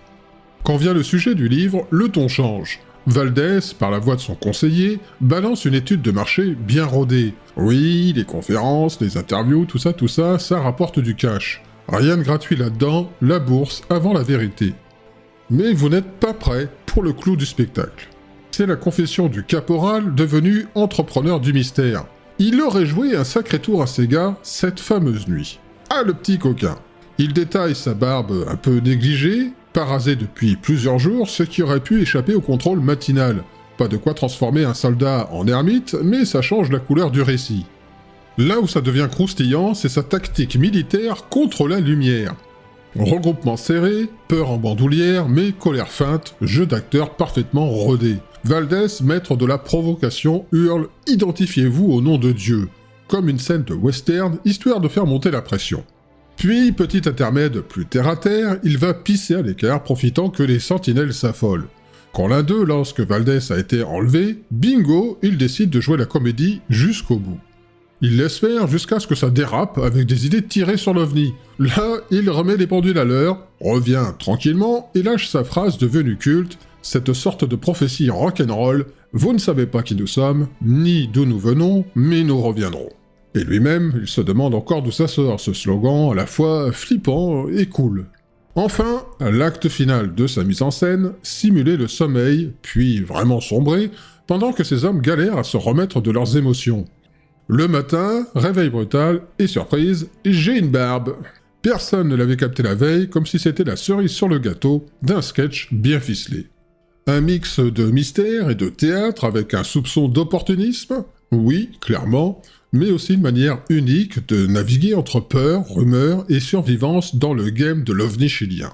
Quand vient le sujet du livre, le ton change. Valdés, par la voix de son conseiller, balance une étude de marché bien rodée. Oui, les conférences, les interviews, tout ça, ça rapporte du cash. Rien de gratuit là-dedans, la bourse avant la vérité. Mais vous n'êtes pas prêts pour le clou du spectacle. C'est la confession du caporal devenu entrepreneur du mystère. Il aurait joué un sacré tour à ses gars cette fameuse nuit. Ah, le petit coquin. Il détaille sa barbe un peu négligée, parasée depuis plusieurs jours, ce qui aurait pu échapper au contrôle matinal. Pas de quoi transformer un soldat en ermite, mais ça change la couleur du récit. Là où ça devient croustillant, c'est sa tactique militaire contre la lumière. Regroupement serré, peur en bandoulière, mais colère feinte, jeu d'acteur parfaitement rodé. Valdés, maître de la provocation, hurle « Identifiez-vous au nom de Dieu !» comme une scène de western, histoire de faire monter la pression. Puis, petit intermède plus terre-à-terre, il va pisser à l'écart, profitant que les sentinelles s'affolent. Quand l'un d'eux lance que Valdés a été enlevé, bingo, il décide de jouer la comédie jusqu'au bout. Il laisse faire jusqu'à ce que ça dérape avec des idées tirées sur l'OVNI. Là, il remet les pendules à l'heure, revient tranquillement et lâche sa phrase devenue culte, cette sorte de prophétie rock'n'roll « Vous ne savez pas qui nous sommes, ni d'où nous venons, mais nous reviendrons ». Et lui-même, il se demande encore d'où ça sort, ce slogan à la fois flippant et cool. Enfin, l'acte final de sa mise en scène, simuler le sommeil, puis vraiment sombrer, pendant que ces hommes galèrent à se remettre de leurs émotions. Le matin, réveil brutal, et surprise, j'ai une barbe. Personne ne l'avait capté la veille, comme si c'était la cerise sur le gâteau d'un sketch bien ficelé. Un mix de mystère et de théâtre avec un soupçon d'opportunisme? Oui, clairement, mais aussi une manière unique de naviguer entre peur, rumeur et survivance dans le game de l'OVNI chilien.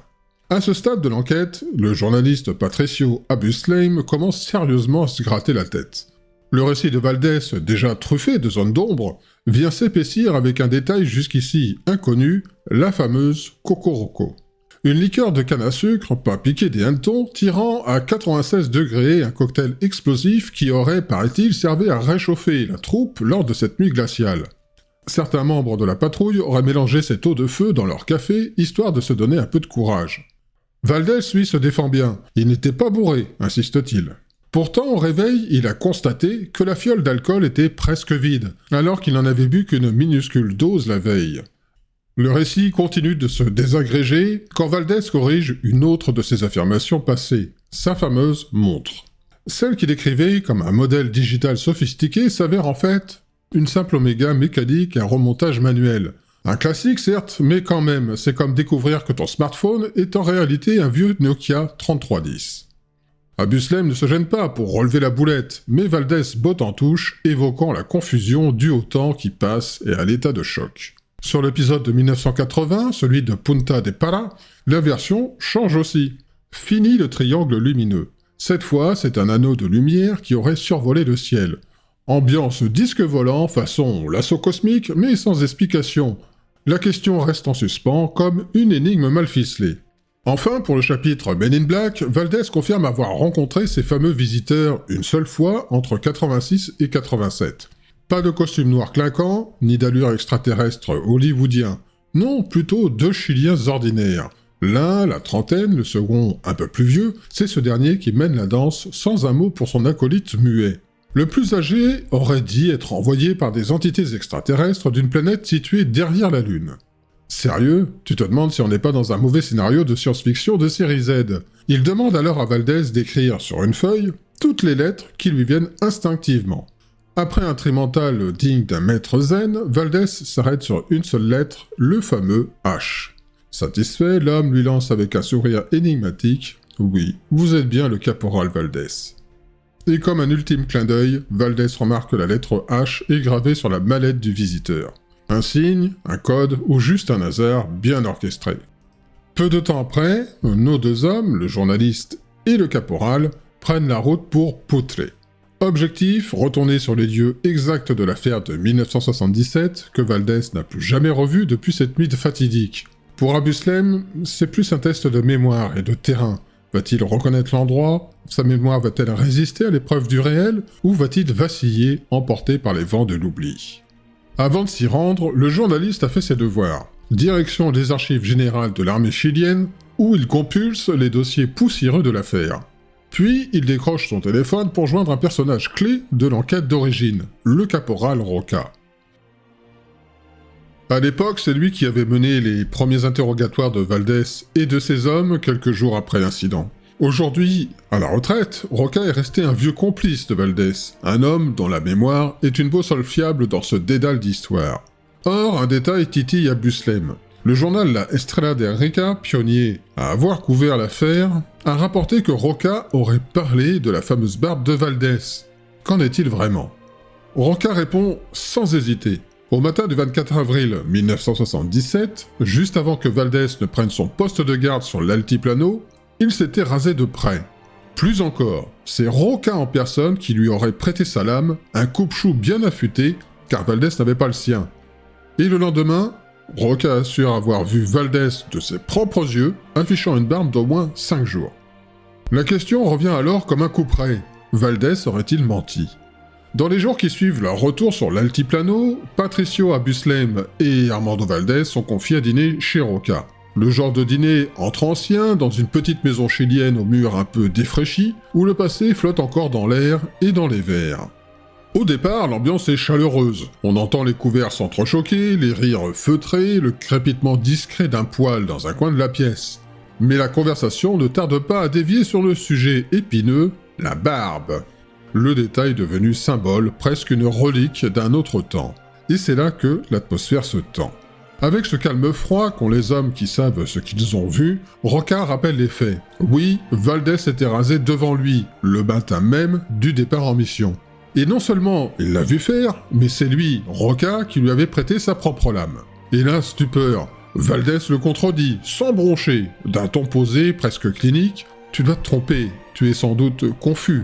À ce stade de l'enquête, le journaliste Patricio Abuslame commence sérieusement à se gratter la tête. Le récit de Valdés, déjà truffé de zones d'ombre, vient s'épaissir avec un détail jusqu'ici inconnu, la fameuse Cocoroco. Une liqueur de canne à sucre, pas piquée des hannetons, tirant à 96 degrés un cocktail explosif qui aurait, paraît-il, servi à réchauffer la troupe lors de cette nuit glaciale. Certains membres de la patrouille auraient mélangé cette eau de feu dans leur café, histoire de se donner un peu de courage. Valdés, lui, se défend bien. Il n'était pas bourré, insiste-t-il. Pourtant, au réveil, il a constaté que la fiole d'alcool était presque vide, alors qu'il n'en avait bu qu'une minuscule dose la veille. Le récit continue de se désagréger quand Valdés corrige une autre de ses affirmations passées, sa fameuse montre. Celle qu'il décrivait comme un modèle digital sophistiqué s'avère en fait une simple oméga mécanique à remontage manuel. Un classique certes, mais quand même, c'est comme découvrir que ton smartphone est en réalité un vieux Nokia 3310. Abuslem ne se gêne pas pour relever la boulette, mais Valdés botte en touche, évoquant la confusion due au temps qui passe et à l'état de choc. Sur l'épisode de 1980, celui de Punta de Para, la version change aussi. Fini le triangle lumineux. Cette fois, c'est un anneau de lumière qui aurait survolé le ciel. Ambiance disque volant façon l'assaut cosmique, mais sans explication. La question reste en suspens, comme une énigme mal ficelée. Enfin, pour le chapitre Men in Black, Valdés confirme avoir rencontré ces fameux visiteurs une seule fois entre 86 et 87. Pas de costume noir clinquant, ni d'allure extraterrestre hollywoodien. Non, plutôt deux Chiliens ordinaires. L'un, la trentaine, le second, un peu plus vieux, c'est ce dernier qui mène la danse sans un mot pour son acolyte muet. Le plus âgé aurait dit être envoyé par des entités extraterrestres d'une planète située derrière la Lune. Sérieux? Tu te demandes si on n'est pas dans un mauvais scénario de science-fiction de série Z. Il demande alors à Valdés d'écrire sur une feuille toutes les lettres qui lui viennent instinctivement. Après un trimental digne d'un maître zen, Valdés s'arrête sur une seule lettre, le fameux H. Satisfait, l'homme lui lance avec un sourire énigmatique « Oui, vous êtes bien le caporal Valdés ». Et comme un ultime clin d'œil, Valdés remarque que la lettre H est gravée sur la mallette du visiteur. Un signe, un code ou juste un hasard bien orchestré. Peu de temps après, nos deux hommes, le journaliste et le caporal, prennent la route pour Putre. Objectif, retourner sur les lieux exacts de l'affaire de 1977 que Valdés n'a plus jamais revu depuis cette nuit fatidique. Pour Abuslem, c'est plus un test de mémoire et de terrain. Va-t-il reconnaître l'endroit? Sa mémoire va-t-elle résister à l'épreuve du réel? Ou va-t-il vaciller, emporté par les vents de l'oubli? Avant de s'y rendre, le journaliste a fait ses devoirs. Direction des archives générales de l'armée chilienne, où il compulse les dossiers poussiéreux de l'affaire. Puis, il décroche son téléphone pour joindre un personnage clé de l'enquête d'origine, le caporal Roca. À l'époque, c'est lui qui avait mené les premiers interrogatoires de Valdés et de ses hommes quelques jours après l'incident. Aujourd'hui, à la retraite, Roca est resté un vieux complice de Valdés, un homme dont la mémoire est une boussole fiable dans ce dédale d'histoire. Or, un détail titille Abuslem. Le journal La Estrella de Rica, pionnier à avoir couvert l'affaire, a rapporté que Roca aurait parlé de la fameuse barbe de Valdés. Qu'en est-il vraiment? Roca répond sans hésiter. Au matin du 24 avril 1977, juste avant que Valdés ne prenne son poste de garde sur l'altiplano, il s'était rasé de près. Plus encore, c'est Roca en personne qui lui aurait prêté sa lame, un coupe-chou bien affûté, car Valdés n'avait pas le sien. Et le lendemain, Roca assure avoir vu Valdés de ses propres yeux, affichant une barbe d'au moins 5 jours. La question revient alors comme un coup près. Valdés aurait-il menti? Dans les jours qui suivent leur retour sur l'altiplano, Patricio Abuslem et Armando Valdés sont confiés à dîner chez Roca. Le genre de dîner entre anciens, dans une petite maison chilienne aux murs un peu défraîchis, où le passé flotte encore dans l'air et dans les verres. Au départ, l'ambiance est chaleureuse. On entend les couverts s'entrechoquer, les rires feutrés, le crépitement discret d'un poêle dans un coin de la pièce. Mais la conversation ne tarde pas à dévier sur le sujet épineux, la barbe. Le détail devenu symbole, presque une relique d'un autre temps. Et c'est là que l'atmosphère se tend. Avec ce calme froid qu'ont les hommes qui savent ce qu'ils ont vu, Roca rappelle les faits. Oui, Valdés était rasé devant lui, le matin même du départ en mission. Et non seulement il l'a vu faire, mais c'est lui, Roca, qui lui avait prêté sa propre lame. Et là, stupeur, Valdés le contredit, sans broncher, d'un ton posé, presque clinique. « Tu dois te tromper, tu es sans doute confus. »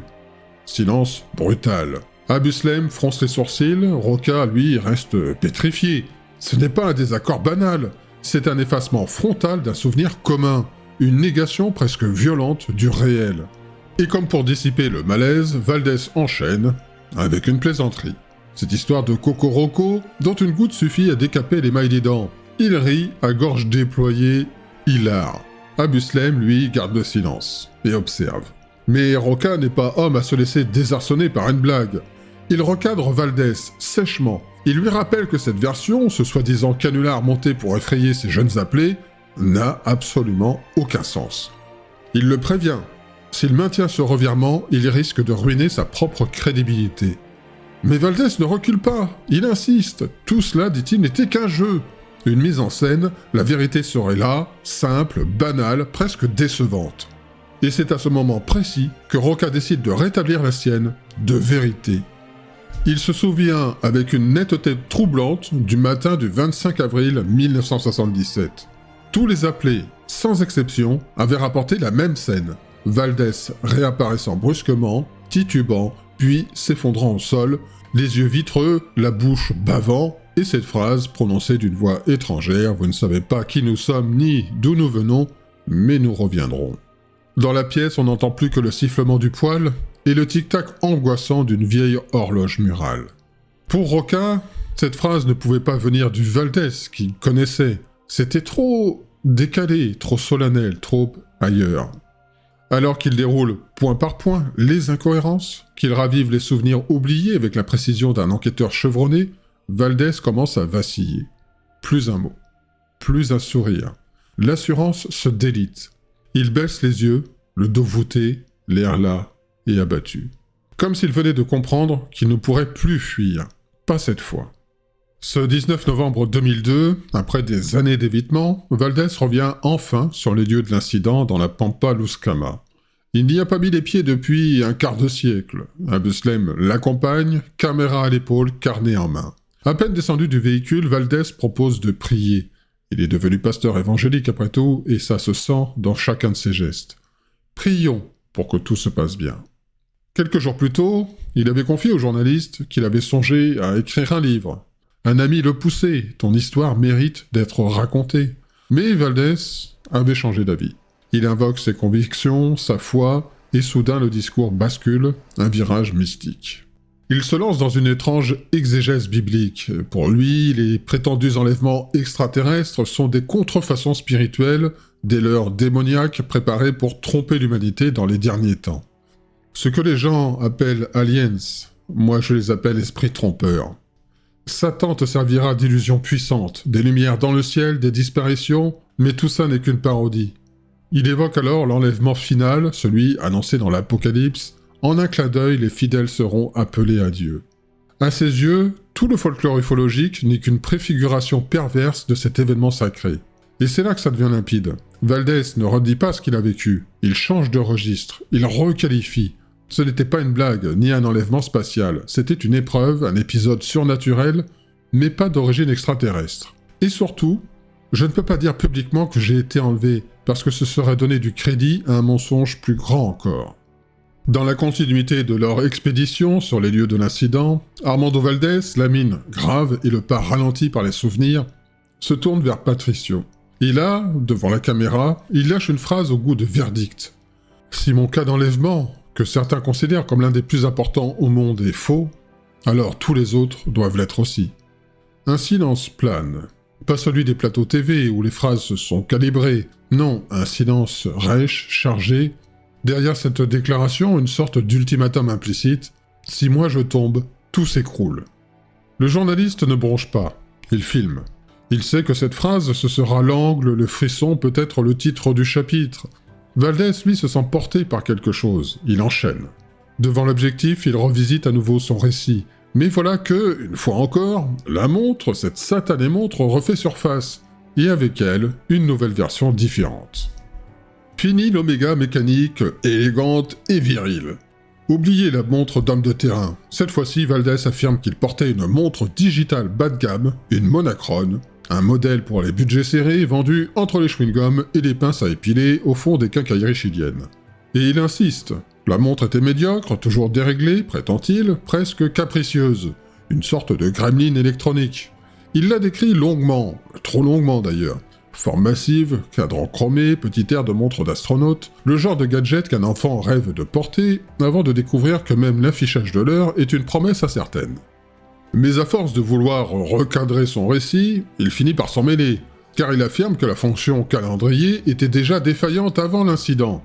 Silence brutal. Abuslem fronce les sourcils, Roca, lui, reste pétrifié. Ce n'est pas un désaccord banal, C'est un effacement frontal d'un souvenir commun, une négation presque violente du réel. Et comme pour dissiper le malaise, Valdés enchaîne avec une plaisanterie. Cette histoire de Cocoroco, dont une goutte suffit à décaper les mailles des dents. Il rit à gorge déployée, hilar. Abuslem, lui, garde le silence et observe. Mais Roca n'est pas homme à se laisser désarçonner par une blague. Il recadre Valdés sèchement. Il lui rappelle que cette version, ce soi-disant canular monté pour effrayer ses jeunes appelés, n'a absolument aucun sens. Il le prévient. S'il maintient ce revirement, il risque de ruiner sa propre crédibilité. Mais Valdés ne recule pas, il insiste. Tout cela, dit-il, n'était qu'un jeu. Une mise en scène, la vérité serait là, simple, banale, presque décevante. Et c'est à ce moment précis que Roca décide de rétablir la sienne, de vérité. Il se souvient avec une netteté troublante du matin du 25 avril 1977. Tous les appelés, sans exception, avaient rapporté la même scène. Valdés réapparaissant brusquement, titubant, puis s'effondrant au sol, les yeux vitreux, la bouche bavant, et cette phrase prononcée d'une voix étrangère, vous ne savez pas qui nous sommes ni d'où nous venons, mais nous reviendrons. Dans la pièce, on n'entend plus que le sifflement du poêle et le tic-tac angoissant d'une vieille horloge murale. Pour Roca, cette phrase ne pouvait pas venir du Valdés qu'il connaissait. C'était trop décalé, trop solennel, trop ailleurs. Alors qu'il déroule point par point les incohérences, qu'il ravive les souvenirs oubliés avec la précision d'un enquêteur chevronné, Valdés commence à vaciller. Plus un mot, plus un sourire. L'assurance se délite. Il baisse les yeux, le dos voûté, l'air las et abattu. Comme s'il venait de comprendre qu'il ne pourrait plus fuir. Pas cette fois. Ce 19 novembre 2002, après des années d'évitement, Valdés revient enfin sur les lieux de l'incident dans la Pampa Luscama. Il n'y a pas mis les pieds depuis un quart de siècle. Abuslem l'accompagne, caméra à l'épaule, carnet en main. À peine descendu du véhicule, Valdés propose de prier. Il est devenu pasteur évangélique après tout, et ça se sent dans chacun de ses gestes. Prions pour que tout se passe bien. Quelques jours plus tôt, il avait confié au journaliste qu'il avait songé à écrire un livre. Un ami le poussait, ton histoire mérite d'être racontée. Mais Valdés avait changé d'avis. Il invoque ses convictions, sa foi, et soudain le discours bascule, un virage mystique. Il se lance dans une étrange exégèse biblique. Pour lui, les prétendus enlèvements extraterrestres sont des contrefaçons spirituelles, des leurres démoniaques préparées pour tromper l'humanité dans les derniers temps. Ce que les gens appellent aliens, moi je les appelle esprits trompeurs. Satan te servira d'illusions puissantes, des lumières dans le ciel, des disparitions, mais tout ça n'est qu'une parodie. Il évoque alors l'enlèvement final, celui annoncé dans l'Apocalypse. En un clin d'œil, les fidèles seront appelés à Dieu. À ses yeux, tout le folklore ufologique n'est qu'une préfiguration perverse de cet événement sacré. Et c'est là que ça devient limpide. Valdés ne redit pas ce qu'il a vécu, il change de registre, il requalifie. Ce n'était pas une blague, ni un enlèvement spatial, c'était une épreuve, un épisode surnaturel, mais pas d'origine extraterrestre. Et surtout, je ne peux pas dire publiquement que j'ai été enlevé, parce que ce serait donner du crédit à un mensonge plus grand encore. Dans la continuité de leur expédition sur les lieux de l'incident, Armando Valdés, la mine grave et le pas ralenti par les souvenirs, se tourne vers Patricio. Et là, devant la caméra, il lâche une phrase au goût de verdict. Si mon cas d'enlèvement, que certains considèrent comme l'un des plus importants au monde, est faux, alors tous les autres doivent l'être aussi. Un silence plane. Pas celui des plateaux TV où les phrases sont calibrées. Non, un silence rêche, chargé. Derrière cette déclaration, une sorte d'ultimatum implicite. Si moi je tombe, tout s'écroule. Le journaliste ne bronche pas. Il filme. Il sait que cette phrase, ce sera l'angle, le frisson, peut-être le titre du chapitre. Valdés, lui, se sent porté par quelque chose. Il enchaîne. Devant l'objectif, il revisite à nouveau son récit. Mais voilà que, une fois encore, la montre, cette satanée montre, refait surface. Et avec elle, une nouvelle version différente. Fini l'oméga mécanique, élégante et virile. Oubliez la montre d'homme de terrain. Cette fois-ci, Valdés affirme qu'il portait une montre digitale bas de gamme, une monachrone, un modèle pour les budgets serrés vendu entre les chewing-gums et les pinces à épiler au fond des quincailleries chiliennes. Et il insiste. La montre était médiocre, toujours déréglée, prétend-il, presque capricieuse. Une sorte de gremlin électronique. Il l'a décrit longuement, trop longuement d'ailleurs. Forme massive, cadran chromé, petit air de montre d'astronaute, le genre de gadget qu'un enfant rêve de porter, avant de découvrir que même l'affichage de l'heure est une promesse incertaine. Mais à force de vouloir recadrer son récit, il finit par s'en mêler, car il affirme que la fonction calendrier était déjà défaillante avant l'incident.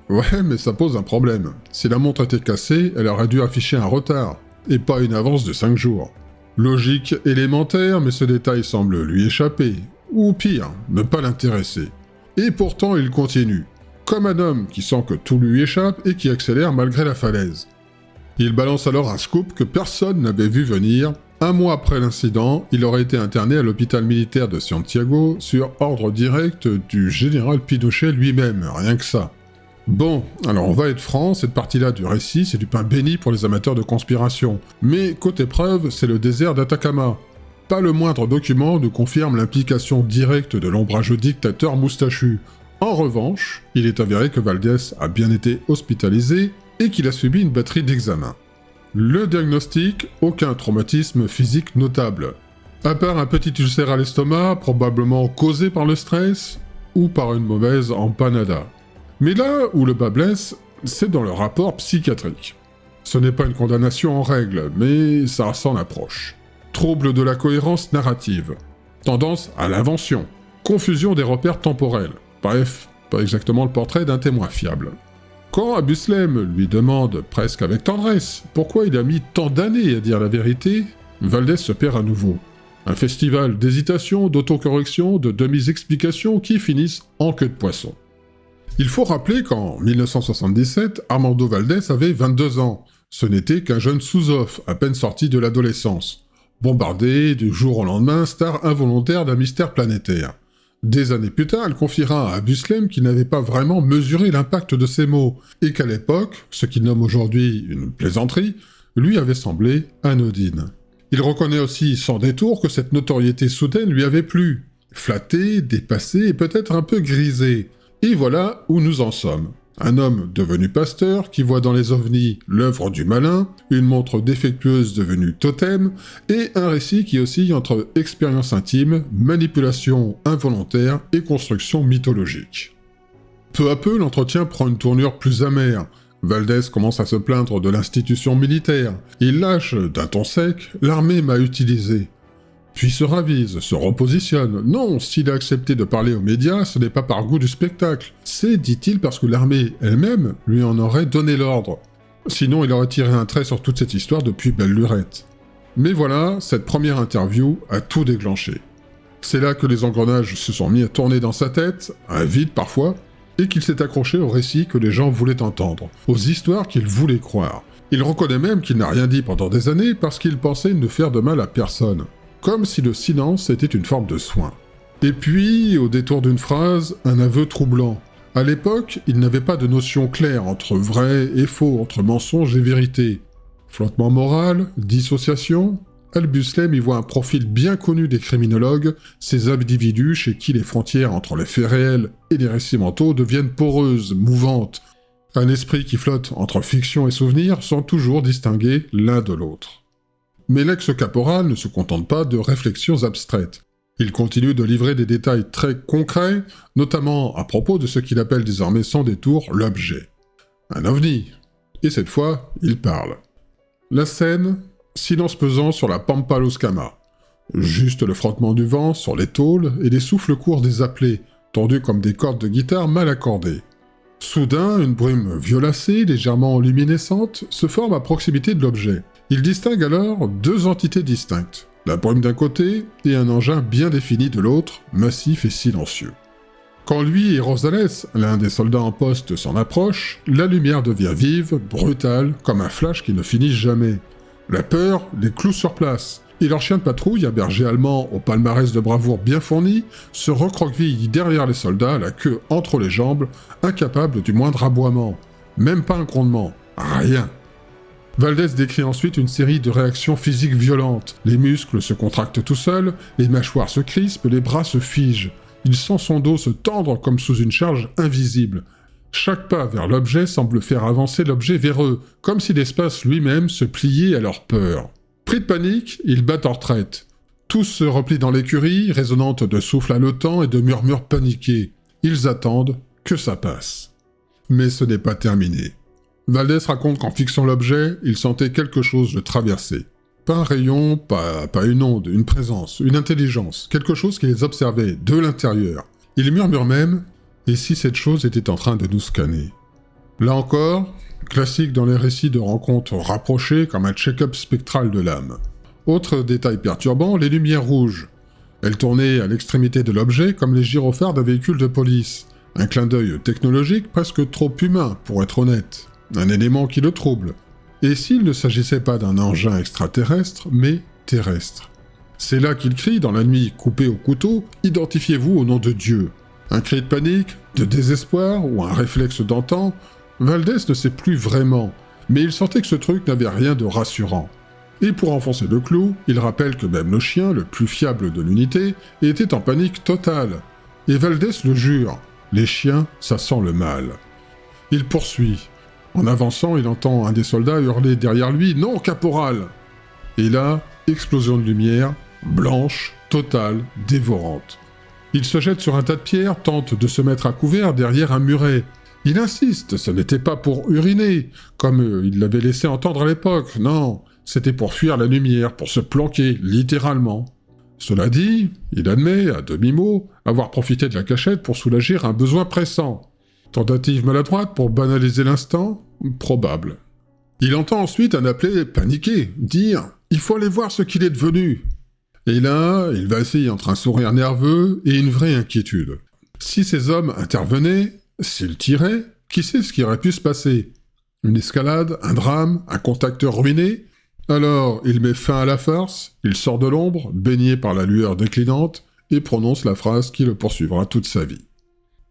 Ouais, mais ça pose un problème. Si la montre était cassée, elle aurait dû afficher un retard, et pas une avance de 5 jours. Logique élémentaire, mais ce détail semble lui échapper, ou pire, ne pas l'intéresser. Et pourtant il continue, comme un homme qui sent que tout lui échappe et qui accélère malgré la falaise. Il balance alors un scoop que personne n'avait vu venir. Un mois après l'incident, il aurait été interné à l'hôpital militaire de Santiago sur ordre direct du général Pinochet lui-même, rien que ça. Bon, alors on va être franc, cette partie-là du récit, c'est du pain béni pour les amateurs de conspiration. Mais côté preuve, c'est le désert d'Atacama. Pas le moindre document ne confirme l'implication directe de l'ombrageux dictateur moustachu. En revanche, il est avéré que Valdés a bien été hospitalisé et qu'il a subi une batterie d'examens. Le diagnostic, aucun traumatisme physique notable. À part un petit ulcère à l'estomac, probablement causé par le stress, ou par une mauvaise empanada. Mais là où le bas blesse, c'est dans le rapport psychiatrique. Ce n'est pas une condamnation en règle, mais ça s'en approche. Trouble de la cohérence narrative. Tendance à l'invention. Confusion des repères temporels. Bref, pas exactement le portrait d'un témoin fiable. Quand Abuslem lui demande, presque avec tendresse, pourquoi il a mis tant d'années à dire la vérité, Valdés se perd à nouveau. Un festival d'hésitation, d'autocorrection, de demi-explications qui finissent en queue de poisson. Il faut rappeler qu'en 1977, Armando Valdés avait 22 ans. Ce n'était qu'un jeune sous-off, à peine sorti de l'adolescence. Bombardé du jour au lendemain, star involontaire d'un mystère planétaire. Des années plus tard, elle confiera à Abuslem qu'il n'avait pas vraiment mesuré l'impact de ses mots, et qu'à l'époque, ce qu'il nomme aujourd'hui une plaisanterie, lui avait semblé anodine. Il reconnaît aussi sans détour que cette notoriété soudaine lui avait plu. Flatté, dépassé et peut-être un peu grisé. Et voilà où nous en sommes. Un homme devenu pasteur qui voit dans les ovnis l'œuvre du malin, une montre défectueuse devenue totem, et un récit qui oscille entre expérience intime, manipulation involontaire et construction mythologique. Peu à peu, l'entretien prend une tournure plus amère. Valdés commence à se plaindre de l'institution militaire. Il lâche, d'un ton sec, « l'armée m'a utilisé ». Puis se ravise, se repositionne. Non, s'il a accepté de parler aux médias, ce n'est pas par goût du spectacle. C'est, dit-il, parce que l'armée elle-même lui en aurait donné l'ordre. Sinon, il aurait tiré un trait sur toute cette histoire depuis belle lurette. Mais voilà, cette première interview a tout déclenché. C'est là que les engrenages se sont mis à tourner dans sa tête, à vide parfois, et qu'il s'est accroché aux récits que les gens voulaient entendre, aux histoires qu'ils voulaient croire. Il reconnaît même qu'il n'a rien dit pendant des années parce qu'il pensait ne faire de mal à personne. Comme si le silence était une forme de soin. Et puis, au détour d'une phrase, un aveu troublant. À l'époque, il n'avait pas de notion claire entre vrai et faux, entre mensonge et vérité. Flottement moral, dissociation. Abuslem y voit un profil bien connu des criminologues, ces individus chez qui les frontières entre les faits réels et les récits mentaux deviennent poreuses, mouvantes. Un esprit qui flotte entre fiction et souvenir sans toujours distinguer l'un de l'autre. Mais l'ex-caporal ne se contente pas de réflexions abstraites. Il continue de livrer des détails très concrets, notamment à propos de ce qu'il appelle désormais sans détour l'objet. Un ovni. Et cette fois, il parle. La scène, silence pesant sur la Pampa Los Camas. Juste le frottement du vent sur les tôles et les souffles courts des appelés, tendus comme des cordes de guitare mal accordées. Soudain, une brume violacée, légèrement luminescente, se forme à proximité de l'objet. Il distingue alors deux entités distinctes, la brume d'un côté et un engin bien défini de l'autre, massif et silencieux. Quand lui et Rosales, l'un des soldats en poste, s'en approchent, la lumière devient vive, brutale, comme un flash qui ne finit jamais. La peur les cloue sur place, et leur chien de patrouille, un berger allemand au palmarès de bravoure bien fourni, se recroqueville derrière les soldats, la queue entre les jambes, incapable du moindre aboiement. Même pas un grondement. Rien. Valdés décrit ensuite une série de réactions physiques violentes. Les muscles se contractent tout seuls, les mâchoires se crispent, les bras se figent. Il sent son dos se tendre comme sous une charge invisible. Chaque pas vers l'objet semble faire avancer l'objet vers eux, comme si l'espace lui-même se pliait à leur peur. Pris de panique, ils battent en retraite. Tous se replient dans l'écurie, résonnante de souffles haletants et de murmures paniqués. Ils attendent que ça passe. Mais ce n'est pas terminé. Valdés raconte qu'en fixant l'objet, il sentait quelque chose le traverser. Pas un rayon, pas une onde, une présence, une intelligence, quelque chose qui les observait de l'intérieur. Il murmure même « Et si cette chose était en train de nous scanner ?» Là encore, classique dans les récits de rencontres rapprochées comme un check-up spectral de l'âme. Autre détail perturbant, les lumières rouges. Elles tournaient à l'extrémité de l'objet comme les gyrophares d'un véhicule de police. Un clin d'œil technologique presque trop humain, pour être honnête. Un élément qui le trouble. Et s'il ne s'agissait pas d'un engin extraterrestre, mais terrestre. C'est là qu'il crie, dans la nuit coupée au couteau, « Identifiez-vous au nom de Dieu !» Un cri de panique, de désespoir, ou un réflexe d'antan, Valdés ne sait plus vraiment, mais il sentait que ce truc n'avait rien de rassurant. Et pour enfoncer le clou, il rappelle que même le chien, le plus fiable de l'unité, était en panique totale. Et Valdés le jure, les chiens, ça sent le mal. Il poursuit. En avançant, il entend un des soldats hurler derrière lui « Non, caporal !» Et là, explosion de lumière, blanche, totale, dévorante. Il se jette sur un tas de pierres, tente de se mettre à couvert derrière un muret. Il insiste, ce n'était pas pour uriner, comme il l'avait laissé entendre à l'époque, non, c'était pour fuir la lumière, pour se planquer, littéralement. Cela dit, il admet, à demi-mot, avoir profité de la cachette pour soulager un besoin pressant. Tentative maladroite pour banaliser l'instant ? Probable. Il entend ensuite un appelé paniqué, dire « Il faut aller voir ce qu'il est devenu !» Et là, il vacille entre un sourire nerveux et une vraie inquiétude. Si ces hommes intervenaient, s'ils tiraient, qui sait ce qui aurait pu se passer ? Une escalade, un drame, un contacteur ruiné ? Alors, il met fin à la farce, il sort de l'ombre, baigné par la lueur déclinante, et prononce la phrase qui le poursuivra toute sa vie.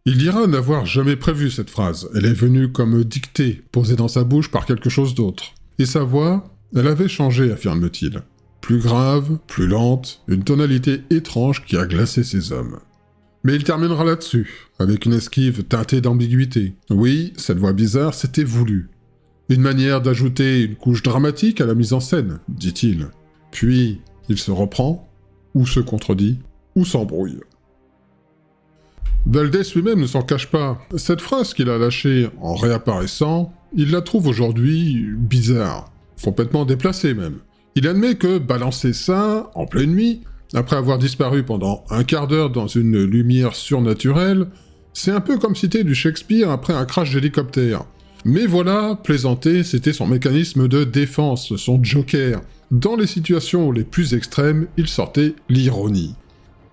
Il dira n'avoir jamais prévu cette phrase, elle est venue comme dictée, posée dans sa bouche par quelque chose d'autre. Et sa voix, elle avait changé, affirme-t-il. Plus grave, plus lente, une tonalité étrange qui a glacé ses hommes. Mais il terminera là-dessus, avec une esquive teintée d'ambiguïté. Oui, cette voix bizarre, c'était voulu. Une manière d'ajouter une couche dramatique à la mise en scène, dit-il. Puis, il se reprend, ou se contredit, ou s'embrouille. Valdés lui-même ne s'en cache pas. Cette phrase qu'il a lâchée en réapparaissant, il la trouve aujourd'hui bizarre, complètement déplacée même. Il admet que balancer ça, en pleine nuit, après avoir disparu pendant un quart d'heure dans une lumière surnaturelle, c'est un peu comme citer du Shakespeare après un crash d'hélicoptère. Mais voilà, plaisanter, c'était son mécanisme de défense, son joker. Dans les situations les plus extrêmes, il sortait l'ironie.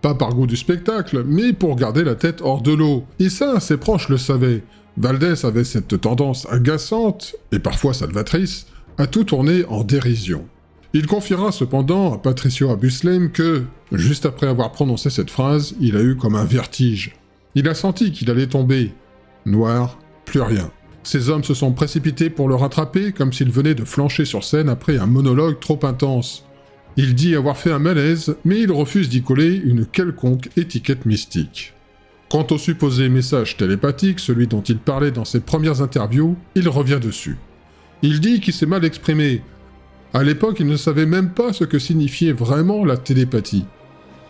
Pas par goût du spectacle, mais pour garder la tête hors de l'eau. Et ça, ses proches le savaient. Valdés avait cette tendance agaçante, et parfois salvatrice, à tout tourner en dérision. Il confiera cependant à Patricio Abusleim que, juste après avoir prononcé cette phrase, il a eu comme un vertige. Il a senti qu'il allait tomber. Noir, plus rien. Ces hommes se sont précipités pour le rattraper comme s'il venait de flancher sur scène après un monologue trop intense. Il dit avoir fait un malaise, mais il refuse d'y coller une quelconque étiquette mystique. Quant au supposé message télépathique, celui dont il parlait dans ses premières interviews, il revient dessus. Il dit qu'il s'est mal exprimé. À l'époque, il ne savait même pas ce que signifiait vraiment la télépathie.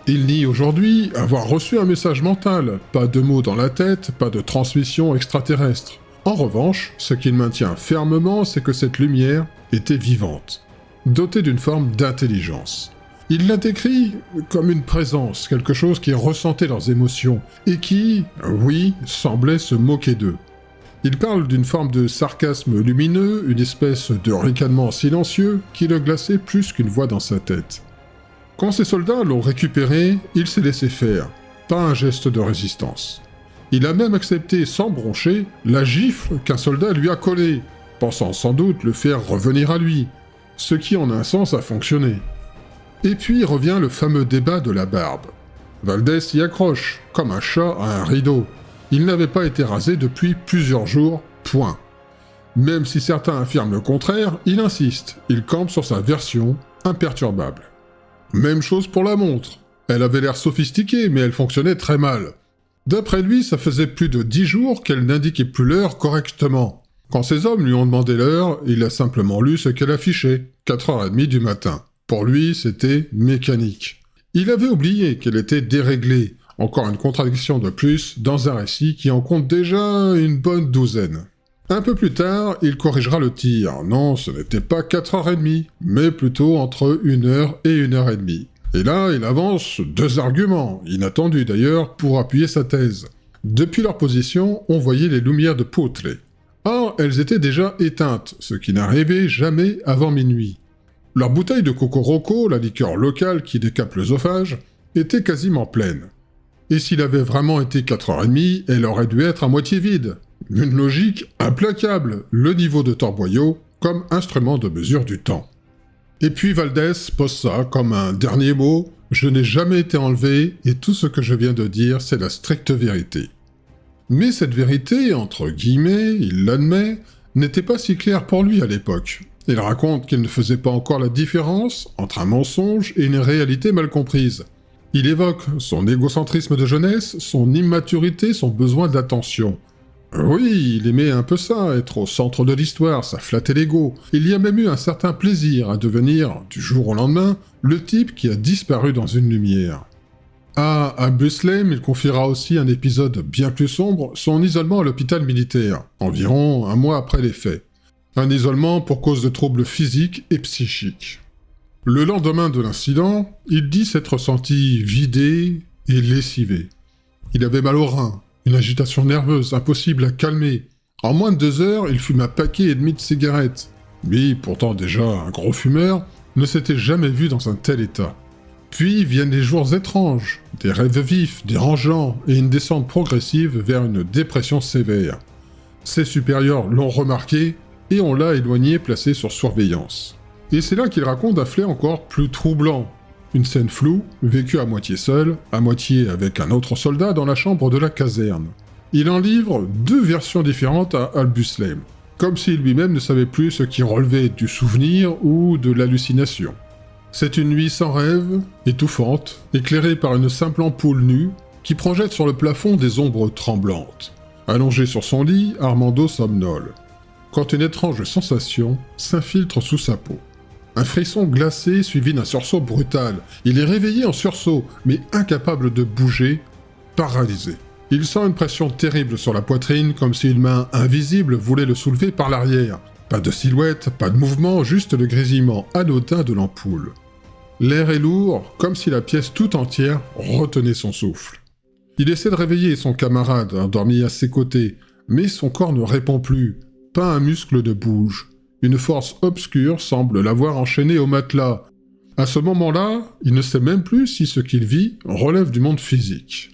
Il nie aujourd'hui avoir reçu un message mental, pas de mots dans la tête, pas de transmission extraterrestre. En revanche, ce qu'il maintient fermement, c'est que cette lumière était vivante, dotée d'une forme d'intelligence. Il la décrit comme une présence, quelque chose qui ressentait leurs émotions, et qui, oui, semblait se moquer d'eux. Il parle d'une forme de sarcasme lumineux, une espèce de ricanement silencieux qui le glaçait plus qu'une voix dans sa tête. Quand ses soldats l'ont récupéré, il s'est laissé faire, pas un geste de résistance. Il a même accepté sans broncher la gifle qu'un soldat lui a collée, pensant sans doute le faire revenir à lui, ce qui en un sens a fonctionné. Et puis revient le fameux débat de la barbe. Valdés y accroche, comme un chat à un rideau. Il n'avait pas été rasé depuis plusieurs jours, point. Même si certains affirment le contraire, il insiste, il campe sur sa version, imperturbable. Même chose pour la montre. Elle avait l'air sophistiquée, mais elle fonctionnait très mal. D'après lui, ça faisait plus de 10 jours qu'elle n'indiquait plus l'heure correctement. Quand ses hommes lui ont demandé l'heure, il a simplement lu ce qu'elle affichait, 4h30 du matin. Pour lui, c'était mécanique. Il avait oublié qu'elle était déréglée, encore une contradiction de plus dans un récit qui en compte déjà une bonne douzaine. Un peu plus tard, il corrigera le tir. Non, ce n'était pas 4h30, mais plutôt entre 1h et 1h30. Et là, il avance 2 arguments, inattendus d'ailleurs, pour appuyer sa thèse. Depuis leur position, on voyait les lumières de Poutre. Or, elles étaient déjà éteintes, ce qui n'arrivait jamais avant minuit. Leur bouteille de Cocoroco, la liqueur locale qui décape l'œsophage, était quasiment pleine. Et s'il avait vraiment été 4h30, elle aurait dû être à moitié vide. Une logique implacable, le niveau de Torboyau comme instrument de mesure du temps. Et puis Valdés pose ça comme un dernier mot, je n'ai jamais été enlevé et tout ce que je viens de dire c'est la stricte vérité. Mais cette vérité, entre guillemets, il l'admet, n'était pas si claire pour lui à l'époque. Il raconte qu'il ne faisait pas encore la différence entre un mensonge et une réalité mal comprise. Il évoque son égocentrisme de jeunesse, son immaturité, son besoin d'attention. Oui, il aimait un peu ça, être au centre de l'histoire, ça flattait l'ego. Il y a même eu un certain plaisir à devenir, du jour au lendemain, le type qui a disparu dans une lumière. À Buslem, il confiera aussi un épisode bien plus sombre, son isolement à l'hôpital militaire, environ un mois après les faits. Un isolement pour cause de troubles physiques et psychiques. Le lendemain de l'incident, il dit s'être senti vidé et lessivé. Il avait mal au rein, une agitation nerveuse impossible à calmer. En moins de 2 heures, il fume un paquet et demi de cigarettes. Lui, pourtant déjà un gros fumeur, ne s'était jamais vu dans un tel état. Puis viennent les jours étranges, des rêves vifs, dérangeants, et une descente progressive vers une dépression sévère. Ses supérieurs l'ont remarqué, et on l'a éloigné, placé sur surveillance. Et c'est là qu'il raconte un fait encore plus troublant. Une scène floue, vécue à moitié seul, à moitié avec un autre soldat dans la chambre de la caserne. Il en livre 2 versions différentes à Al-Buslem, comme s'il lui-même ne savait plus ce qui relevait du souvenir ou de l'hallucination. C'est une nuit sans rêve, étouffante, éclairée par une simple ampoule nue, qui projette sur le plafond des ombres tremblantes. Allongé sur son lit, Armando somnole. Quand une étrange sensation s'infiltre sous sa peau. Un frisson glacé suivi d'un sursaut brutal. Il est réveillé en sursaut, mais incapable de bouger, paralysé. Il sent une pression terrible sur la poitrine, comme si une main invisible voulait le soulever par l'arrière. Pas de silhouette, pas de mouvement, juste le grésillement anodin de l'ampoule. L'air est lourd, comme si la pièce tout entière retenait son souffle. Il essaie de réveiller son camarade, endormi à ses côtés, mais son corps ne répond plus. Pas un muscle ne bouge. Une force obscure semble l'avoir enchaîné au matelas. À ce moment-là, il ne sait même plus si ce qu'il vit relève du monde physique.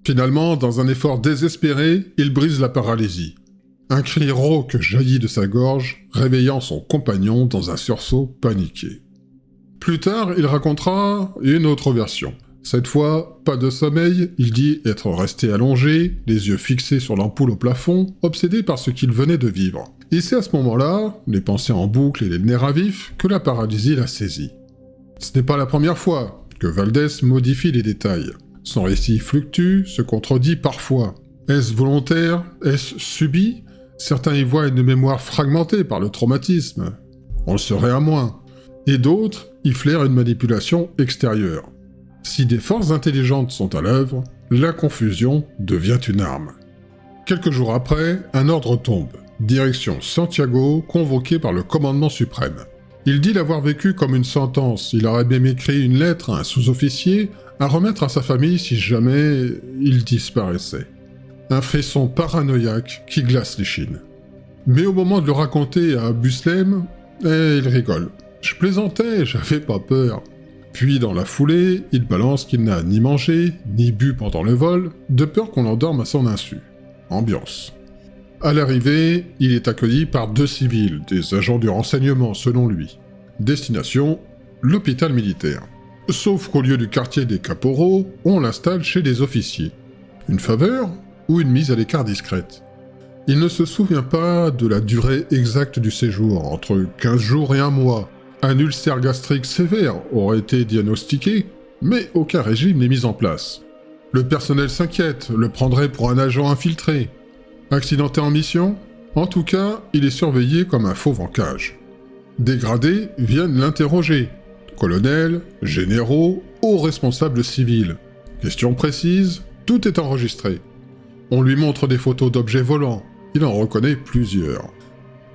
Finalement, dans un effort désespéré, il brise la paralysie. Un cri rauque jaillit de sa gorge, réveillant son compagnon dans un sursaut paniqué. Plus tard, il racontera une autre version. Cette fois, pas de sommeil, il dit être resté allongé, les yeux fixés sur l'ampoule au plafond, obsédé par ce qu'il venait de vivre. Et c'est à ce moment-là, les pensées en boucle et les nerfs à vif, que la paralysie l'a saisi. Ce n'est pas la première fois que Valdés modifie les détails. Son récit fluctue, se contredit parfois. Est-ce volontaire? Est-ce subi? Certains y voient une mémoire fragmentée par le traumatisme. On le serait à moins. Et d'autres y flairent une manipulation extérieure. Si des forces intelligentes sont à l'œuvre, la confusion devient une arme. Quelques jours après, un ordre tombe. Direction Santiago, convoqué par le commandement suprême. Il dit l'avoir vécu comme une sentence. Il aurait même écrit une lettre à un sous-officier à remettre à sa famille si jamais il disparaissait. Un frisson paranoïaque qui glace l'échine. Mais au moment de le raconter à Buslem, il rigole. Je plaisantais, j'avais pas peur. Puis dans la foulée, il balance qu'il n'a ni mangé, ni bu pendant le vol, de peur qu'on l'endorme à son insu. Ambiance. À l'arrivée, il est accueilli par 2 civils, des agents du renseignement selon lui. Destination, l'hôpital militaire. Sauf qu'au lieu du quartier des caporaux, on l'installe chez les officiers. Une faveur ou une mise à l'écart discrète. Il ne se souvient pas de la durée exacte du séjour, entre 15 jours et 1 mois. Un ulcère gastrique sévère aurait été diagnostiqué, mais aucun régime n'est mis en place. Le personnel s'inquiète, le prendrait pour un agent infiltré. Accidenté en mission? En tout cas, il est surveillé comme un fauve en cage. Des gradés viennent l'interroger. Colonels, généraux, haut responsable civil. Question précise, tout est enregistré. On lui montre des photos d'objets volants, il en reconnaît plusieurs.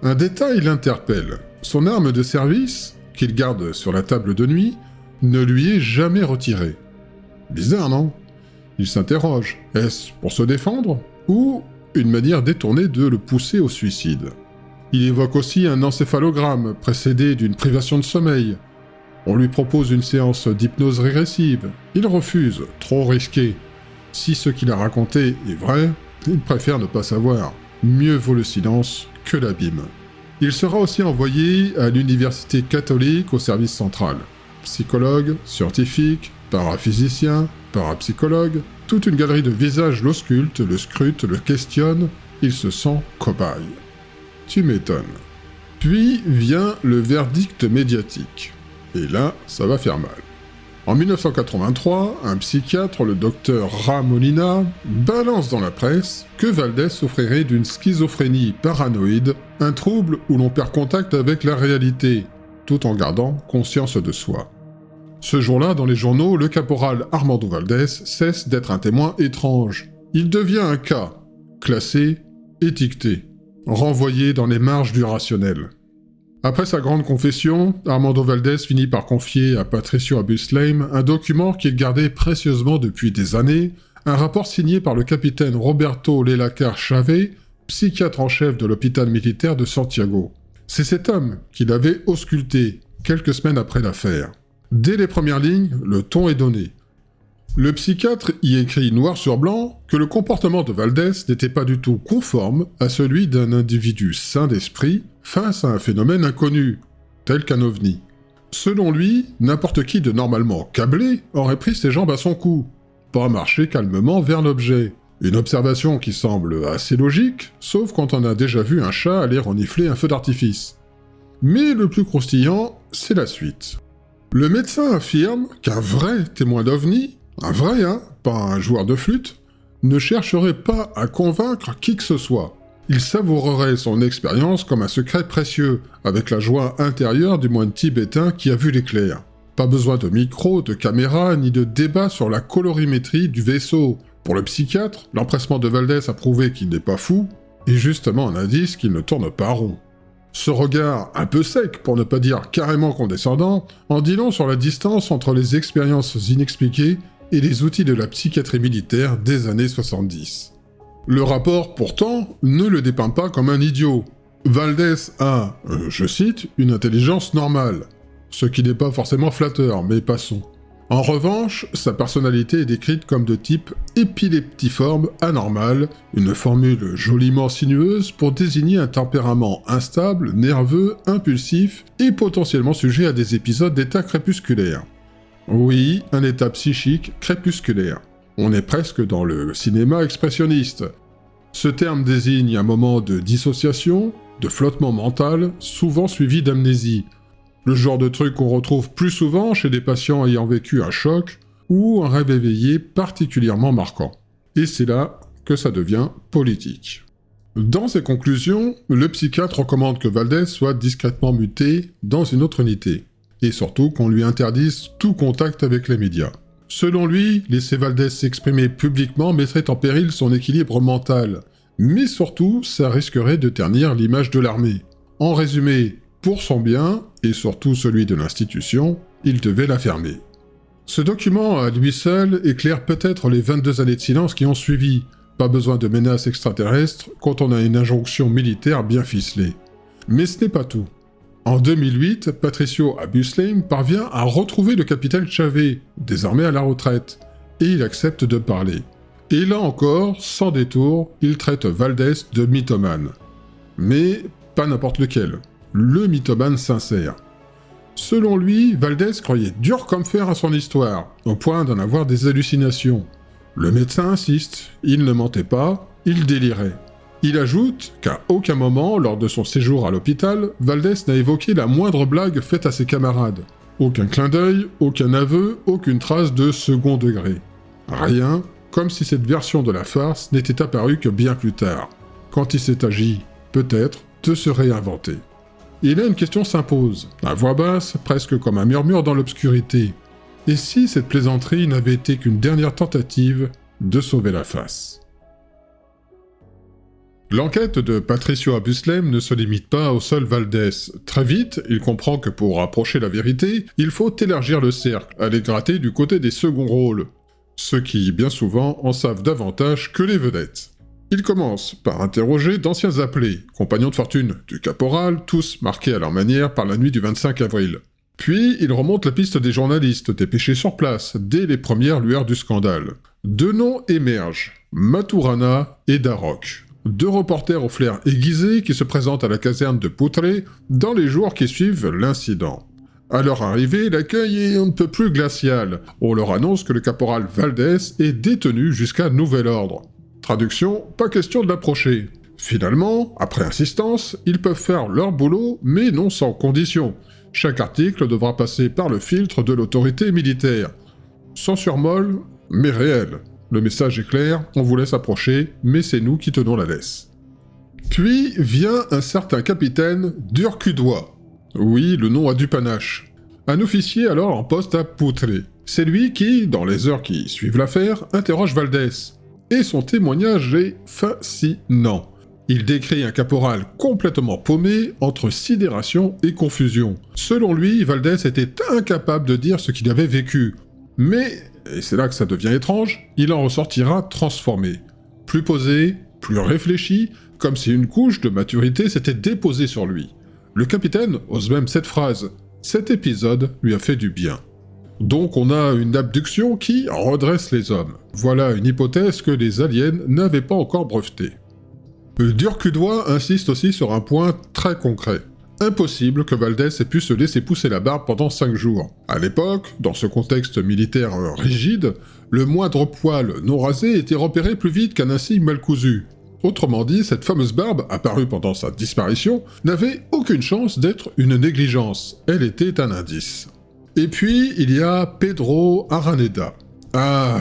Un détail l'interpelle. Son arme de service, qu'il garde sur la table de nuit, ne lui est jamais retirée. Bizarre, non? Il s'interroge, est-ce pour se défendre ou une manière détournée de le pousser au suicide? Il évoque aussi un encéphalogramme précédé d'une privation de sommeil. On lui propose une séance d'hypnose régressive. Il refuse, trop risqué. Si ce qu'il a raconté est vrai, il préfère ne pas savoir. Mieux vaut le silence que l'abîme. Il sera aussi envoyé à l'université catholique au service central. Psychologue, scientifique, paraphysicien, parapsychologue, toute une galerie de visages l'ausculte, le scrute, le questionne, il se sent cobaye. Tu m'étonnes. Puis vient le verdict médiatique. Et là, ça va faire mal. En 1983, un psychiatre, le docteur Molina, balance dans la presse que Valdés souffrirait d'une schizophrénie paranoïde, un trouble où l'on perd contact avec la réalité, tout en gardant conscience de soi. Ce jour-là, dans les journaux, le caporal Armando Valdés cesse d'être un témoin étrange. Il devient un cas, classé, étiqueté, renvoyé dans les marges du rationnel. Après sa grande confession, Armando Valdés finit par confier à Patricio Abusleim un document qu'il gardait précieusement depuis des années, un rapport signé par le capitaine Roberto Lelacar Chavez, psychiatre en chef de l'hôpital militaire de Santiago. C'est cet homme qui l'avait ausculté quelques semaines après l'affaire. Dès les premières lignes, le ton est donné. Le psychiatre y écrit noir sur blanc que le comportement de Valdés n'était pas du tout conforme à celui d'un individu sain d'esprit face à un phénomène inconnu, tel qu'un ovni. Selon lui, n'importe qui de normalement câblé aurait pris ses jambes à son cou, pas marcher calmement vers l'objet. Une observation qui semble assez logique, sauf quand on a déjà vu un chat aller renifler un feu d'artifice. Mais le plus croustillant, c'est la suite. Le médecin affirme qu'un vrai témoin d'ovni, un vrai, pas un joueur de flûte, ne chercherait pas à convaincre qui que ce soit. Il savourerait son expérience comme un secret précieux, avec la joie intérieure du moine tibétain qui a vu l'éclair. Pas besoin de micro, de caméra, ni de débat sur la colorimétrie du vaisseau. Pour le psychiatre, l'empressement de Valdés a prouvé qu'il n'est pas fou, et justement un indice qu'il ne tourne pas rond. Ce regard un peu sec, pour ne pas dire carrément condescendant, en dit long sur la distance entre les expériences inexpliquées et les outils de la psychiatrie militaire des années 70. Le rapport, pourtant, ne le dépeint pas comme un idiot. Valdés a, je cite, une intelligence normale, ce qui n'est pas forcément flatteur, mais passons. En revanche, sa personnalité est décrite comme de type épileptiforme anormal, une formule joliment sinueuse pour désigner un tempérament instable, nerveux, impulsif et potentiellement sujet à des épisodes d'état crépusculaire. Oui, un état psychique crépusculaire. On est presque dans le cinéma expressionniste. Ce terme désigne un moment de dissociation, de flottement mental, souvent suivi d'amnésie. Le genre de truc qu'on retrouve plus souvent chez des patients ayant vécu un choc ou un rêve éveillé particulièrement marquant. Et c'est là que ça devient politique. Dans ses conclusions, le psychiatre recommande que Valdés soit discrètement muté dans une autre unité, et surtout qu'on lui interdise tout contact avec les médias. Selon lui, laisser Valdés s'exprimer publiquement mettrait en péril son équilibre mental, mais surtout, ça risquerait de ternir l'image de l'armée. En résumé, pour son bien, et surtout celui de l'institution, il devait la fermer. Ce document, à lui seul, éclaire peut-être les 22 années de silence qui ont suivi. Pas besoin de menaces extraterrestres quand on a une injonction militaire bien ficelée. Mais ce n'est pas tout. En 2008, Patricio Abusleim parvient à retrouver le capitaine Chavez, désormais à la retraite, et il accepte de parler. Et là encore, sans détour, il traite Valdés de mythomane. Mais pas n'importe lequel. Le mythomane sincère. Selon lui, Valdés croyait dur comme fer à son histoire, au point d'en avoir des hallucinations. Le médecin insiste, il ne mentait pas, il délirait. Il ajoute qu'à aucun moment, lors de son séjour à l'hôpital, Valdés n'a évoqué la moindre blague faite à ses camarades. Aucun clin d'œil, aucun aveu, aucune trace de second degré. Rien, comme si cette version de la farce n'était apparue que bien plus tard, quand il s'est agi, peut-être, de se réinventer. Et là, une question s'impose, à voix basse, presque comme un murmure dans l'obscurité. Et si cette plaisanterie n'avait été qu'une dernière tentative de sauver la face? L'enquête de Patricio Abuslem ne se limite pas au seul Valdés. Très vite, il comprend que pour approcher la vérité, il faut élargir le cercle, aller gratter du côté des seconds rôles, ceux qui, bien souvent, en savent davantage que les vedettes. Il commence par interroger d'anciens appelés, compagnons de fortune du caporal, tous marqués à leur manière par la nuit du 25 avril. Puis, il remonte la piste des journalistes dépêchés sur place, dès les premières lueurs du scandale. Deux noms émergent, Maturana et Darroch. Deux reporters au flair aiguisé qui se présentent à la caserne de Putre dans les jours qui suivent l'incident. À leur arrivée, l'accueil est un peu plus glacial. On leur annonce que le caporal Valdés est détenu jusqu'à nouvel ordre. Traduction, pas question de l'approcher. Finalement, après insistance, ils peuvent faire leur boulot, mais non sans condition. Chaque article devra passer par le filtre de l'autorité militaire. Censure molle, mais réelle. Le message est clair, on vous laisse approcher, mais c'est nous qui tenons la laisse. Puis vient un certain capitaine Durcudois. Oui, le nom a du panache. Un officier alors en poste à Putre. C'est lui qui, dans les heures qui suivent l'affaire, interroge Valdés. Et son témoignage est fascinant. Il décrit un caporal complètement paumé entre sidération et confusion. Selon lui, Valdés était incapable de dire ce qu'il avait vécu. Mais, et c'est là que ça devient étrange, il en ressortira transformé. Plus posé, plus réfléchi, comme si une couche de maturité s'était déposée sur lui. Le capitaine ose même cette phrase « Cet épisode lui a fait du bien ». Donc on a une abduction qui redresse les hommes. Voilà une hypothèse que les aliens n'avaient pas encore brevetée. Durcudois insiste aussi sur un point très concret. Impossible que Valdés ait pu se laisser pousser la barbe pendant 5 jours. À l'époque, dans ce contexte militaire rigide, le moindre poil non rasé était repéré plus vite qu'un insigne mal cousu. Autrement dit, cette fameuse barbe, apparue pendant sa disparition, n'avait aucune chance d'être une négligence. Elle était un indice. Et puis, il y a Pedro Araneda. Ah,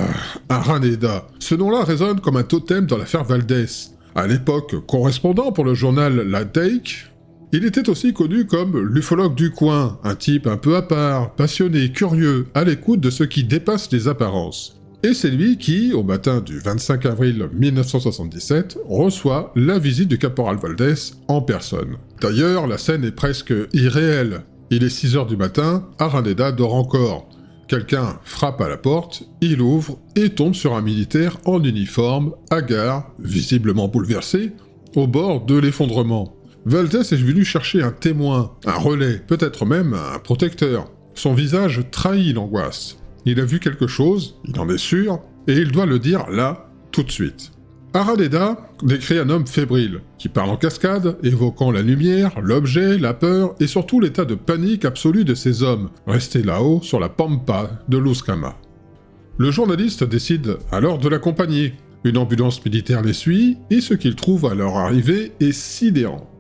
Araneda. Ce nom-là résonne comme un totem dans l'affaire Valdés. À l'époque, correspondant pour le journal La Take, il était aussi connu comme l'ufologue du coin, un type un peu à part, passionné, curieux, à l'écoute de ce qui dépasse les apparences. Et c'est lui qui, au matin du 25 avril 1977, reçoit la visite du caporal Valdés en personne. D'ailleurs, la scène est presque irréelle. Il est 6h du matin, Araneda dort encore. Quelqu'un frappe à la porte, il ouvre et tombe sur un militaire en uniforme, hagard, visiblement bouleversé, au bord de l'effondrement. Valdés est venu chercher un témoin, un relais, peut-être même un protecteur. Son visage trahit l'angoisse. Il a vu quelque chose, il en est sûr, et il doit le dire là, tout de suite. Araneda décrit un homme fébrile, qui parle en cascade, évoquant la lumière, l'objet, la peur, et surtout l'état de panique absolue de ces hommes, restés là-haut sur la pampa de Luscama. Le journaliste décide alors de l'accompagner. Une ambulance militaire les suit, et ce qu'ils trouvent à leur arrivée est sidérant.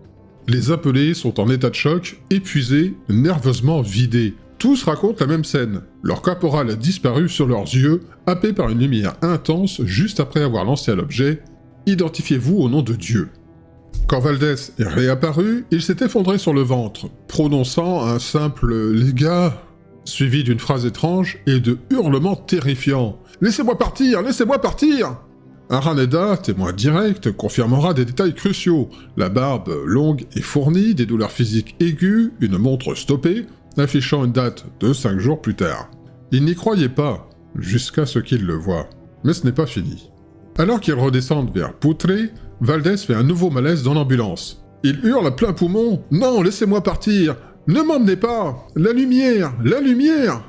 Les appelés sont en état de choc, épuisés, nerveusement vidés. Tous racontent la même scène. Leur caporal a disparu sur leurs yeux, happé par une lumière intense juste après avoir lancé à l'objet « Identifiez-vous au nom de Dieu ». Quand Valdés est réapparu, il s'est effondré sur le ventre, prononçant un simple « Les gars », suivi d'une phrase étrange et de hurlements terrifiants. « Laissez-moi partir! Laissez-moi partir !» Araneda, témoin direct, confirmera des détails cruciaux. La barbe longue et fournie, des douleurs physiques aiguës, une montre stoppée, affichant une date de 5 jours plus tard. Il n'y croyait pas, jusqu'à ce qu'il le voie. Mais ce n'est pas fini. Alors qu'ils redescendent vers Putre, Valdés fait un nouveau malaise dans l'ambulance. Il hurle à plein poumon « Non, laissez-moi partir! Ne m'emmenez pas! La lumière! La lumière !»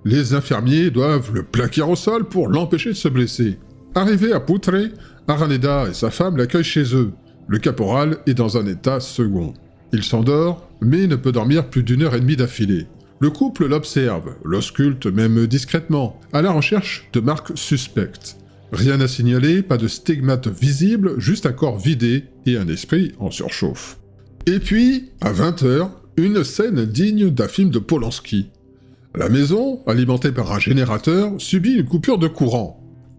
Les infirmiers doivent le plaquer au sol pour l'empêcher de se blesser. Arrivé à Putre, Araneda et sa femme l'accueillent chez eux. Le caporal est dans un état second. Il s'endort, mais ne peut dormir plus d'1h30 d'affilée. Le couple l'observe, l'ausculte même discrètement, à la recherche de marques suspectes. Rien à signaler, pas de stigmates visibles, juste un corps vidé et un esprit en surchauffe. Et puis, à 20h, une scène digne d'un film de Polanski. La maison, alimentée par un générateur, subit une coupure de courant.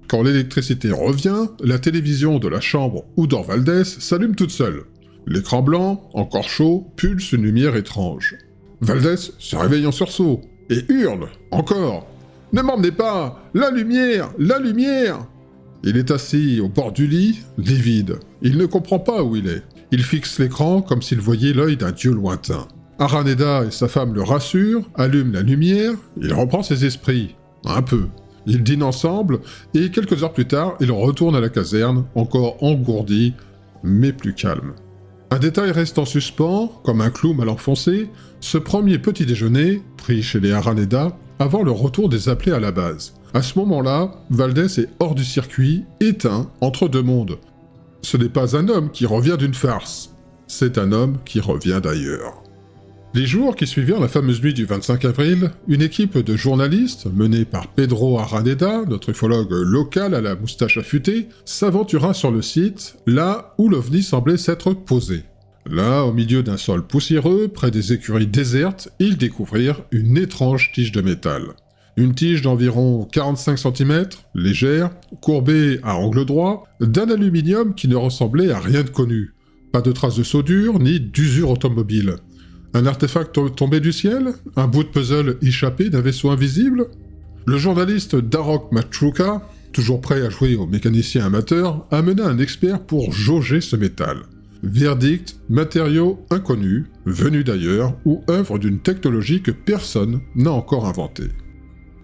Quand l'électricité revient, la télévision de la chambre où dort Valdés s'allume toute seule. L'écran blanc, encore chaud, pulse une lumière étrange. Valdés se réveille en sursaut et hurle, encore. Ne m'emmenez pas! La lumière! La lumière! Il est assis au bord du lit, livide. Il ne comprend pas où il est. Il fixe l'écran comme s'il voyait l'œil d'un dieu lointain. Araneda et sa femme le rassurent, allument la lumière, il reprend ses esprits. Un peu. Ils dînent ensemble, et quelques heures plus tard, il retourne à la caserne, encore engourdi, mais plus calme. Un détail reste en suspens, comme un clou mal enfoncé, ce premier petit déjeuner, pris chez les Araneda, avant le retour des appelés à la base. À ce moment-là, Valdez est hors du circuit, éteint, entre deux mondes. Ce n'est pas un homme qui revient d'une farce, c'est un homme qui revient d'ailleurs. Les jours qui suivirent la fameuse nuit du 25 avril, une équipe de journalistes, menée par Pedro Araneda, notre ufologue local à la moustache affûtée, s'aventura sur le site, là où l'OVNI semblait s'être posé. Là, au milieu d'un sol poussiéreux, près des écuries désertes, ils découvrirent une étrange tige de métal. Une tige d'environ 45 cm, légère, courbée à angle droit, d'un aluminium qui ne ressemblait à rien de connu. Pas de traces de soudure, ni d'usure automobile. Un artefact tombé du ciel? Un bout de puzzle échappé d'un vaisseau invisible? Le journaliste Darok Machuca, toujours prêt à jouer au mécanicien amateur, amena un expert pour jauger ce métal. Verdict, matériaux inconnus, venus d'ailleurs, ou œuvre d'une technologie que personne n'a encore inventée.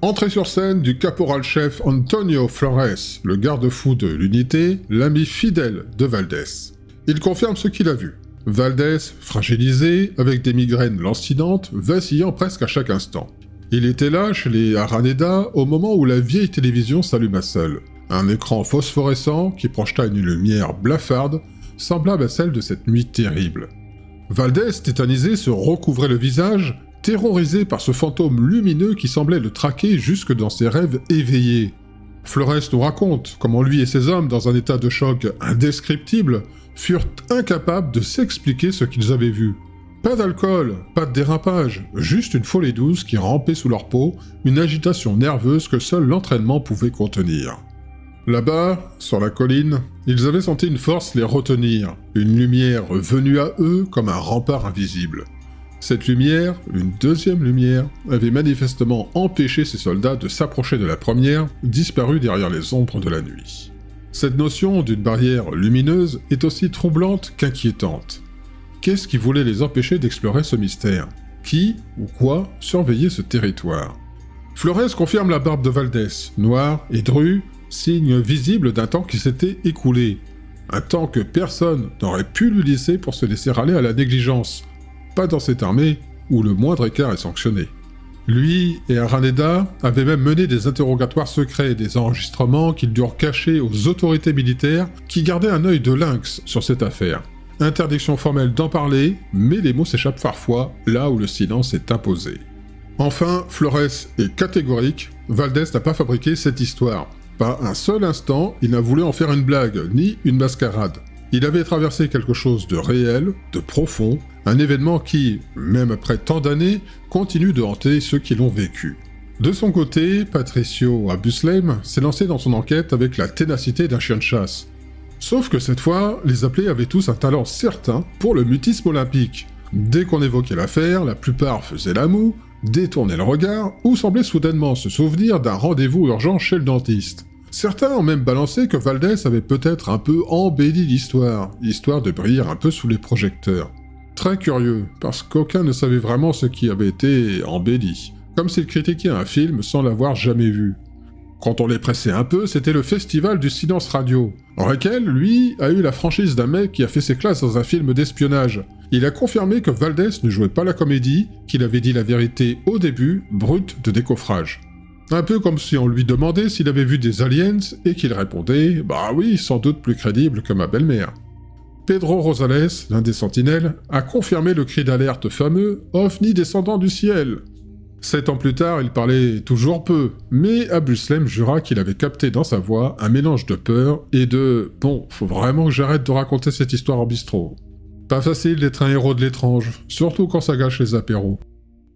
Entrée sur scène du caporal-chef Antonio Flores, le garde-fou de l'unité, l'ami fidèle de Valdez. Il confirme ce qu'il a vu. Valdez, fragilisé, avec des migraines lancinantes, vacillant presque à chaque instant. Il était là, chez les Araneda, au moment où la vieille télévision s'alluma seule. Un écran phosphorescent qui projeta une lumière blafarde, semblable à celle de cette nuit terrible. Valdez, tétanisé, se recouvrait le visage, terrorisé par ce fantôme lumineux qui semblait le traquer jusque dans ses rêves éveillés. Flores nous raconte comment lui et ses hommes, dans un état de choc indescriptible, furent incapables de s'expliquer ce qu'ils avaient vu. Pas d'alcool, pas de dérapage, juste une folie douce qui rampait sous leur peau, une agitation nerveuse que seul l'entraînement pouvait contenir. Là-bas, sur la colline, ils avaient senti une force les retenir, une lumière venue à eux comme un rempart invisible. Cette lumière, une deuxième lumière, avait manifestement empêché ces soldats de s'approcher de la première, disparue derrière les ombres de la nuit. Cette notion d'une barrière lumineuse est aussi troublante qu'inquiétante. Qu'est-ce qui voulait les empêcher d'explorer ce mystère? Qui ou quoi surveillait ce territoire? Flores confirme la barbe de Valdez, noire et drue, signe visible d'un temps qui s'était écoulé. Un temps que personne n'aurait pu lui laisser pour se laisser aller à la négligence. Pas dans cette armée où le moindre écart est sanctionné. Lui et Araneda avaient même mené des interrogatoires secrets, des enregistrements qu'ils durent cacher aux autorités militaires qui gardaient un œil de lynx sur cette affaire. Interdiction formelle d'en parler, mais les mots s'échappent parfois là où le silence est imposé. Enfin, Flores est catégorique, Valdez n'a pas fabriqué cette histoire. Pas un seul instant, il n'a voulu en faire une blague, ni une mascarade. Il avait traversé quelque chose de réel, de profond, un événement qui, même après tant d'années, continue de hanter ceux qui l'ont vécu. De son côté, Patricio Abusleim s'est lancé dans son enquête avec la ténacité d'un chien de chasse. Sauf que cette fois, les appelés avaient tous un talent certain pour le mutisme olympique. Dès qu'on évoquait l'affaire, la plupart faisaient la moue, détournaient le regard, ou semblaient soudainement se souvenir d'un rendez-vous urgent chez le dentiste. Certains ont même balancé que Valdez avait peut-être un peu embelli l'histoire, histoire de briller un peu sous les projecteurs. Très curieux, parce qu'aucun ne savait vraiment ce qui avait été embelli, comme s'il critiquait un film sans l'avoir jamais vu. Quand on les pressait un peu, c'était le festival du silence radio. Raquel, lui, a eu la franchise d'un mec qui a fait ses classes dans un film d'espionnage. Il a confirmé que Valdez ne jouait pas la comédie, qu'il avait dit la vérité au début, brute de décoffrage. Un peu comme si on lui demandait s'il avait vu des aliens et qu'il répondait « Bah oui, sans doute plus crédible que ma belle-mère ». Pedro Rosales, l'un des sentinelles, a confirmé le cri d'alerte fameux « OVNI descendant du ciel ». 7 ans plus tard, il parlait toujours peu, mais Abusleim jura qu'il avait capté dans sa voix un mélange de peur et de « Bon, faut vraiment que j'arrête de raconter cette histoire en bistrot ». Pas facile d'être un héros de l'étrange, surtout quand ça gâche les apéros.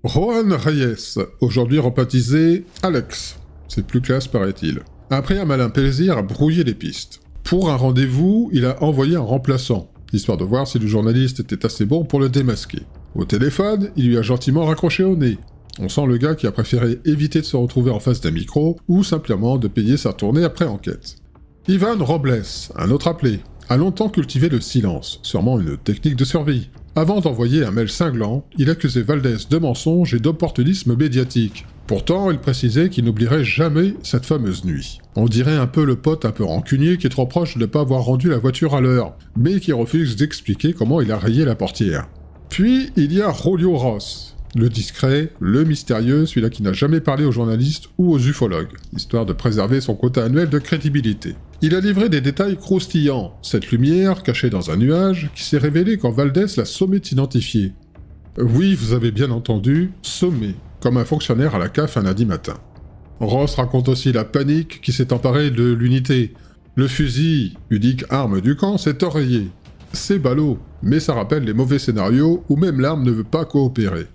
Juan Reyes, aujourd'hui rebaptisé Alex, c'est plus classe paraît-il, a pris un malin plaisir à brouiller les pistes. Pour un rendez-vous, il a envoyé un remplaçant, histoire de voir si le journaliste était assez bon pour le démasquer. Au téléphone, il lui a gentiment raccroché au nez. On sent le gars qui a préféré éviter de se retrouver en face d'un micro ou simplement de payer sa tournée après enquête. Ivan Robles, un autre appelé, a longtemps cultivé le silence, sûrement une technique de survie. Avant d'envoyer un mail cinglant, il accusait Valdez de mensonge et d'opportunisme médiatique. Pourtant, il précisait qu'il n'oublierait jamais cette fameuse nuit. On dirait un peu le pote un peu rancunier qui est trop proche de ne pas avoir rendu la voiture à l'heure, mais qui refuse d'expliquer comment il a rayé la portière. Puis, il y a Rolio Ross, le discret, le mystérieux, celui-là qui n'a jamais parlé aux journalistes ou aux ufologues, histoire de préserver son quota annuel de crédibilité. Il a livré des détails croustillants, cette lumière cachée dans un nuage qui s'est révélée quand Valdez l'a sommé d'identifier. Oui, vous avez bien entendu, sommé, comme un fonctionnaire à la CAF un lundi matin. Ross raconte aussi la panique qui s'est emparée de l'unité. Le fusil, unique arme du camp, s'est oreillé. C'est ballot, mais ça rappelle les mauvais scénarios où même l'arme ne veut pas coopérer.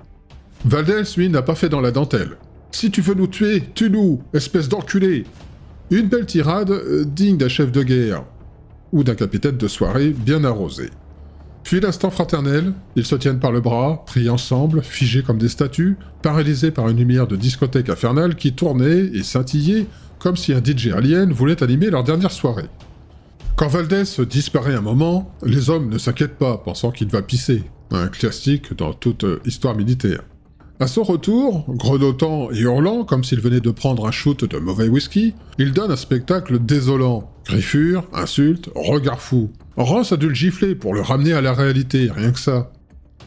Valdez, lui, n'a pas fait dans la dentelle. « Si tu veux nous tuer, tue-nous, espèce d'enculé !» Une belle tirade digne d'un chef de guerre, ou d'un capitaine de soirée bien arrosé. Puis l'instant fraternel, ils se tiennent par le bras, prient ensemble, figés comme des statues, paralysés par une lumière de discothèque infernale qui tournait et scintillait comme si un DJ alien voulait animer leur dernière soirée. Quand Valdez disparaît un moment, les hommes ne s'inquiètent pas, pensant qu'il va pisser, un classique dans toute histoire militaire. À son retour, grelottant et hurlant comme s'il venait de prendre un shoot de mauvais whisky, il donne un spectacle désolant. Griffures, insultes, regards fous. Ross a dû le gifler pour le ramener à la réalité, rien que ça.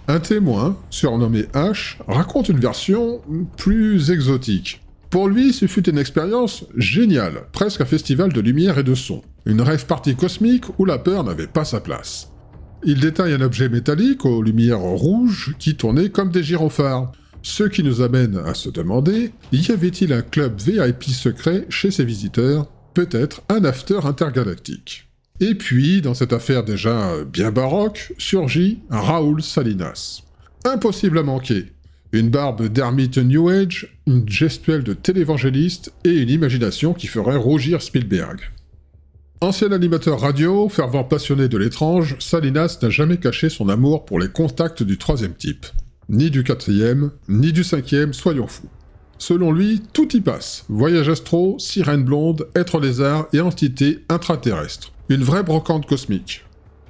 Un témoin, surnommé H, raconte une version plus exotique. Pour lui, ce fut une expérience géniale, presque un festival de lumière et de son. Une rave party cosmique où la peur n'avait pas sa place. Il détaille un objet métallique aux lumières rouges qui tournait comme des gyrophares. Ce qui nous amène à se demander, y avait-il un club VIP secret chez ses visiteurs? Peut-être un after intergalactique. Et puis, dans cette affaire déjà bien baroque, surgit Raúl Salinas. Impossible à manquer. Une barbe d'ermite New Age, une gestuelle de télévangéliste et une imagination qui ferait rougir Spielberg. Ancien animateur radio, fervent passionné de l'étrange, Salinas n'a jamais caché son amour pour les contacts du troisième type. Ni du quatrième, ni du cinquième, soyons fous. Selon lui, tout y passe. Voyage astro, sirène blonde, être lézard et entité intraterrestre. Une vraie brocante cosmique.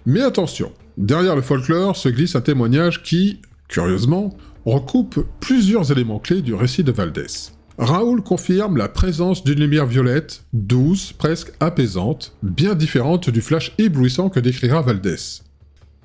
Mais attention, derrière le folklore se glisse un témoignage qui, curieusement, recoupe plusieurs éléments clés du récit de Valdez. Raúl confirme la présence d'une lumière violette, douce, presque apaisante, bien différente du flash éblouissant que décrira Valdez.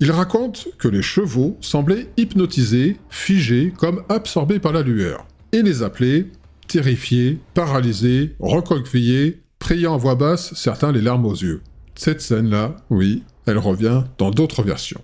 Il raconte que les chevaux semblaient hypnotisés, figés, comme absorbés par la lueur, et les appelés, terrifiés, paralysés, recroquevillés, priant à voix basse, certains les larmes aux yeux. Cette scène-là, oui, elle revient dans d'autres versions.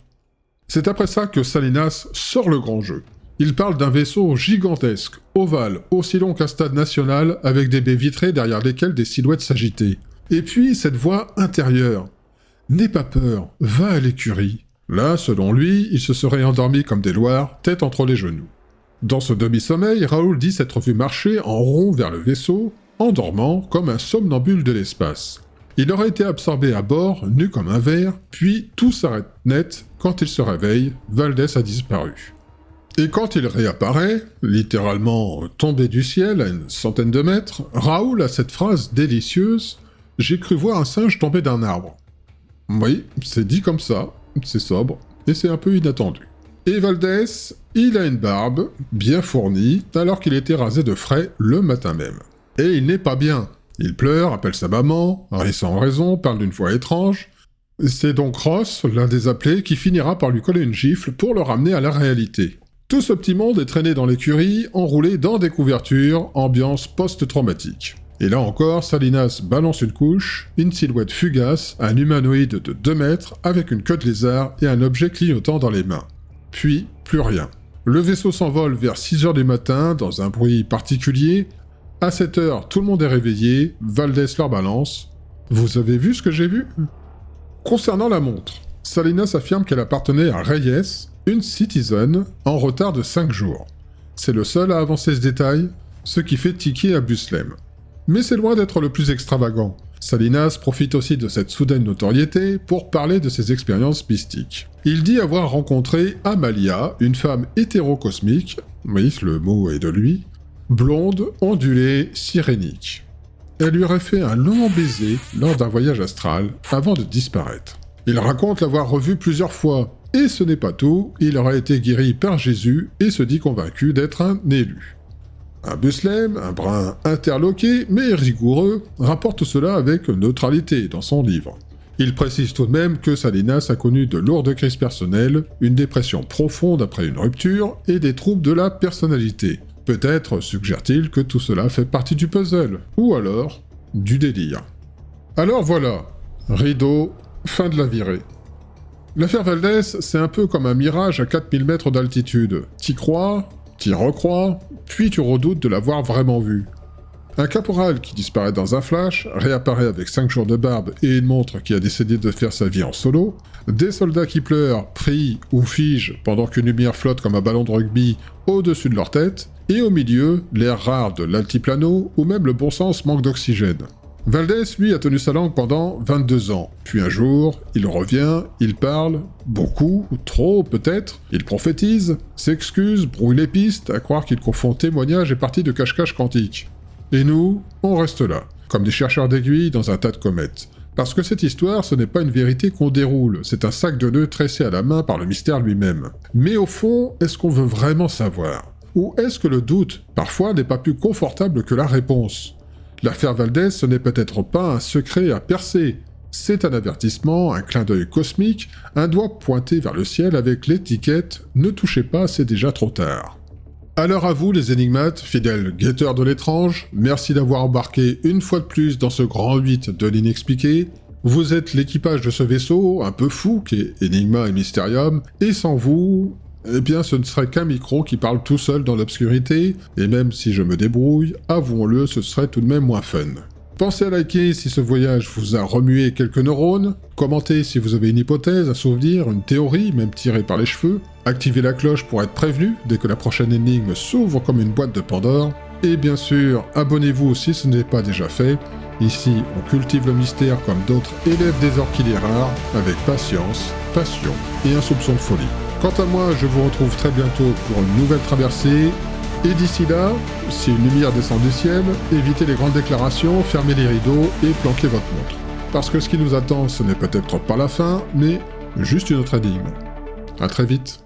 C'est après ça que Salinas sort le grand jeu. Il parle d'un vaisseau gigantesque, ovale, aussi long qu'un stade national, avec des baies vitrées derrière lesquelles des silhouettes s'agitaient. Et puis cette voix intérieure. « N'aie pas peur, va à l'écurie. » Là, selon lui, il se serait endormi comme des loirs, tête entre les genoux. Dans ce demi-sommeil, Raúl dit s'être vu marcher en rond vers le vaisseau, en dormant comme un somnambule de l'espace. Il aurait été absorbé à bord, nu comme un verre, puis tout s'arrête net. Quand il se réveille, Valdez a disparu. Et quand il réapparaît, littéralement tombé du ciel à une centaine de mètres, Raúl a cette phrase délicieuse « J'ai cru voir un singe tomber d'un arbre ». Oui, c'est dit comme ça. C'est sobre, et c'est un peu inattendu. Et Valdez, il a une barbe, bien fournie, alors qu'il était rasé de frais le matin même. Et il n'est pas bien. Il pleure, appelle sa maman, sans raison, parle d'une voix étrange. C'est donc Ross, l'un des appelés, qui finira par lui coller une gifle pour le ramener à la réalité. Tout ce petit monde est traîné dans l'écurie, enroulé dans des couvertures, ambiance post-traumatique. Et là encore, Salinas balance une couche, une silhouette fugace, un humanoïde de 2 mètres, avec une queue de lézard et un objet clignotant dans les mains. Puis, plus rien. Le vaisseau s'envole vers 6h du matin, dans un bruit particulier. À 7h, tout le monde est réveillé, Valdez leur balance. « Vous avez vu ce que j'ai vu ?» Concernant la montre, Salinas affirme qu'elle appartenait à Reyes, une citizen, en retard de 5 jours. C'est le seul à avancer ce détail, ce qui fait tiquer à Buslem. Mais c'est loin d'être le plus extravagant. Salinas profite aussi de cette soudaine notoriété pour parler de ses expériences mystiques. Il dit avoir rencontré Amalia, une femme hétérocosmique, oui, le mot est de lui, blonde, ondulée, sirénique. Elle lui aurait fait un long baiser lors d'un voyage astral avant de disparaître. Il raconte l'avoir revue plusieurs fois, et ce n'est pas tout, il aurait été guéri par Jésus et se dit convaincu d'être un élu. Un Buslem, un brin interloqué mais rigoureux, rapporte cela avec neutralité dans son livre. Il précise tout de même que Salinas a connu de lourdes crises personnelles, une dépression profonde après une rupture et des troubles de la personnalité. Peut-être suggère-t-il que tout cela fait partie du puzzle, ou alors du délire. Alors voilà, rideau, fin de la virée. L'affaire Valdez, c'est un peu comme un mirage à 4000 mètres d'altitude. T'y crois, t'y recrois, puis tu redoutes de l'avoir vraiment vu. Un caporal qui disparaît dans un flash, réapparaît avec 5 jours de barbe et une montre qui a décidé de faire sa vie en solo, des soldats qui pleurent, prient ou figent pendant qu'une lumière flotte comme un ballon de rugby au-dessus de leur tête, et au milieu, l'air rare de l'altiplano ou même le bon sens manque d'oxygène. Valdez, lui, a tenu sa langue pendant 22 ans. Puis un jour, il revient, il parle, beaucoup, trop peut-être, il prophétise, s'excuse, brouille les pistes, à croire qu'il confond témoignage et partie de cache-cache quantique. Et nous, on reste là, comme des chercheurs d'aiguilles dans un tas de comètes. Parce que cette histoire, ce n'est pas une vérité qu'on déroule, c'est un sac de nœuds tressé à la main par le mystère lui-même. Mais au fond, est-ce qu'on veut vraiment savoir? Ou est-ce que le doute, parfois, n'est pas plus confortable que la réponse? L'affaire Valdez, ce n'est peut-être pas un secret à percer. C'est un avertissement, un clin d'œil cosmique, un doigt pointé vers le ciel avec l'étiquette « Ne touchez pas, c'est déjà trop tard ». Alors à vous les énigmates, fidèles guetteurs de l'étrange, merci d'avoir embarqué une fois de plus dans ce grand 8 de l'inexpliqué. Vous êtes l'équipage de ce vaisseau, un peu fou, qui est Enigma et Mysterium, et sans vous, eh bien ce ne serait qu'un micro qui parle tout seul dans l'obscurité, et même si je me débrouille, avouons-le, ce serait tout de même moins fun. Pensez à liker si ce voyage vous a remué quelques neurones, commentez si vous avez une hypothèse, un souvenir, une théorie, même tirée par les cheveux, activez la cloche pour être prévenu dès que la prochaine énigme s'ouvre comme une boîte de Pandore, et bien sûr, abonnez-vous si ce n'est pas déjà fait. Ici, on cultive le mystère comme d'autres élèves des orchidées rares, avec patience, passion et un soupçon de folie. Quant à moi, je vous retrouve très bientôt pour une nouvelle traversée. Et d'ici là, si une lumière descend du ciel, évitez les grandes déclarations, fermez les rideaux et planquez votre montre. Parce que ce qui nous attend, ce n'est peut-être pas la fin, mais juste une autre énigme. À très vite.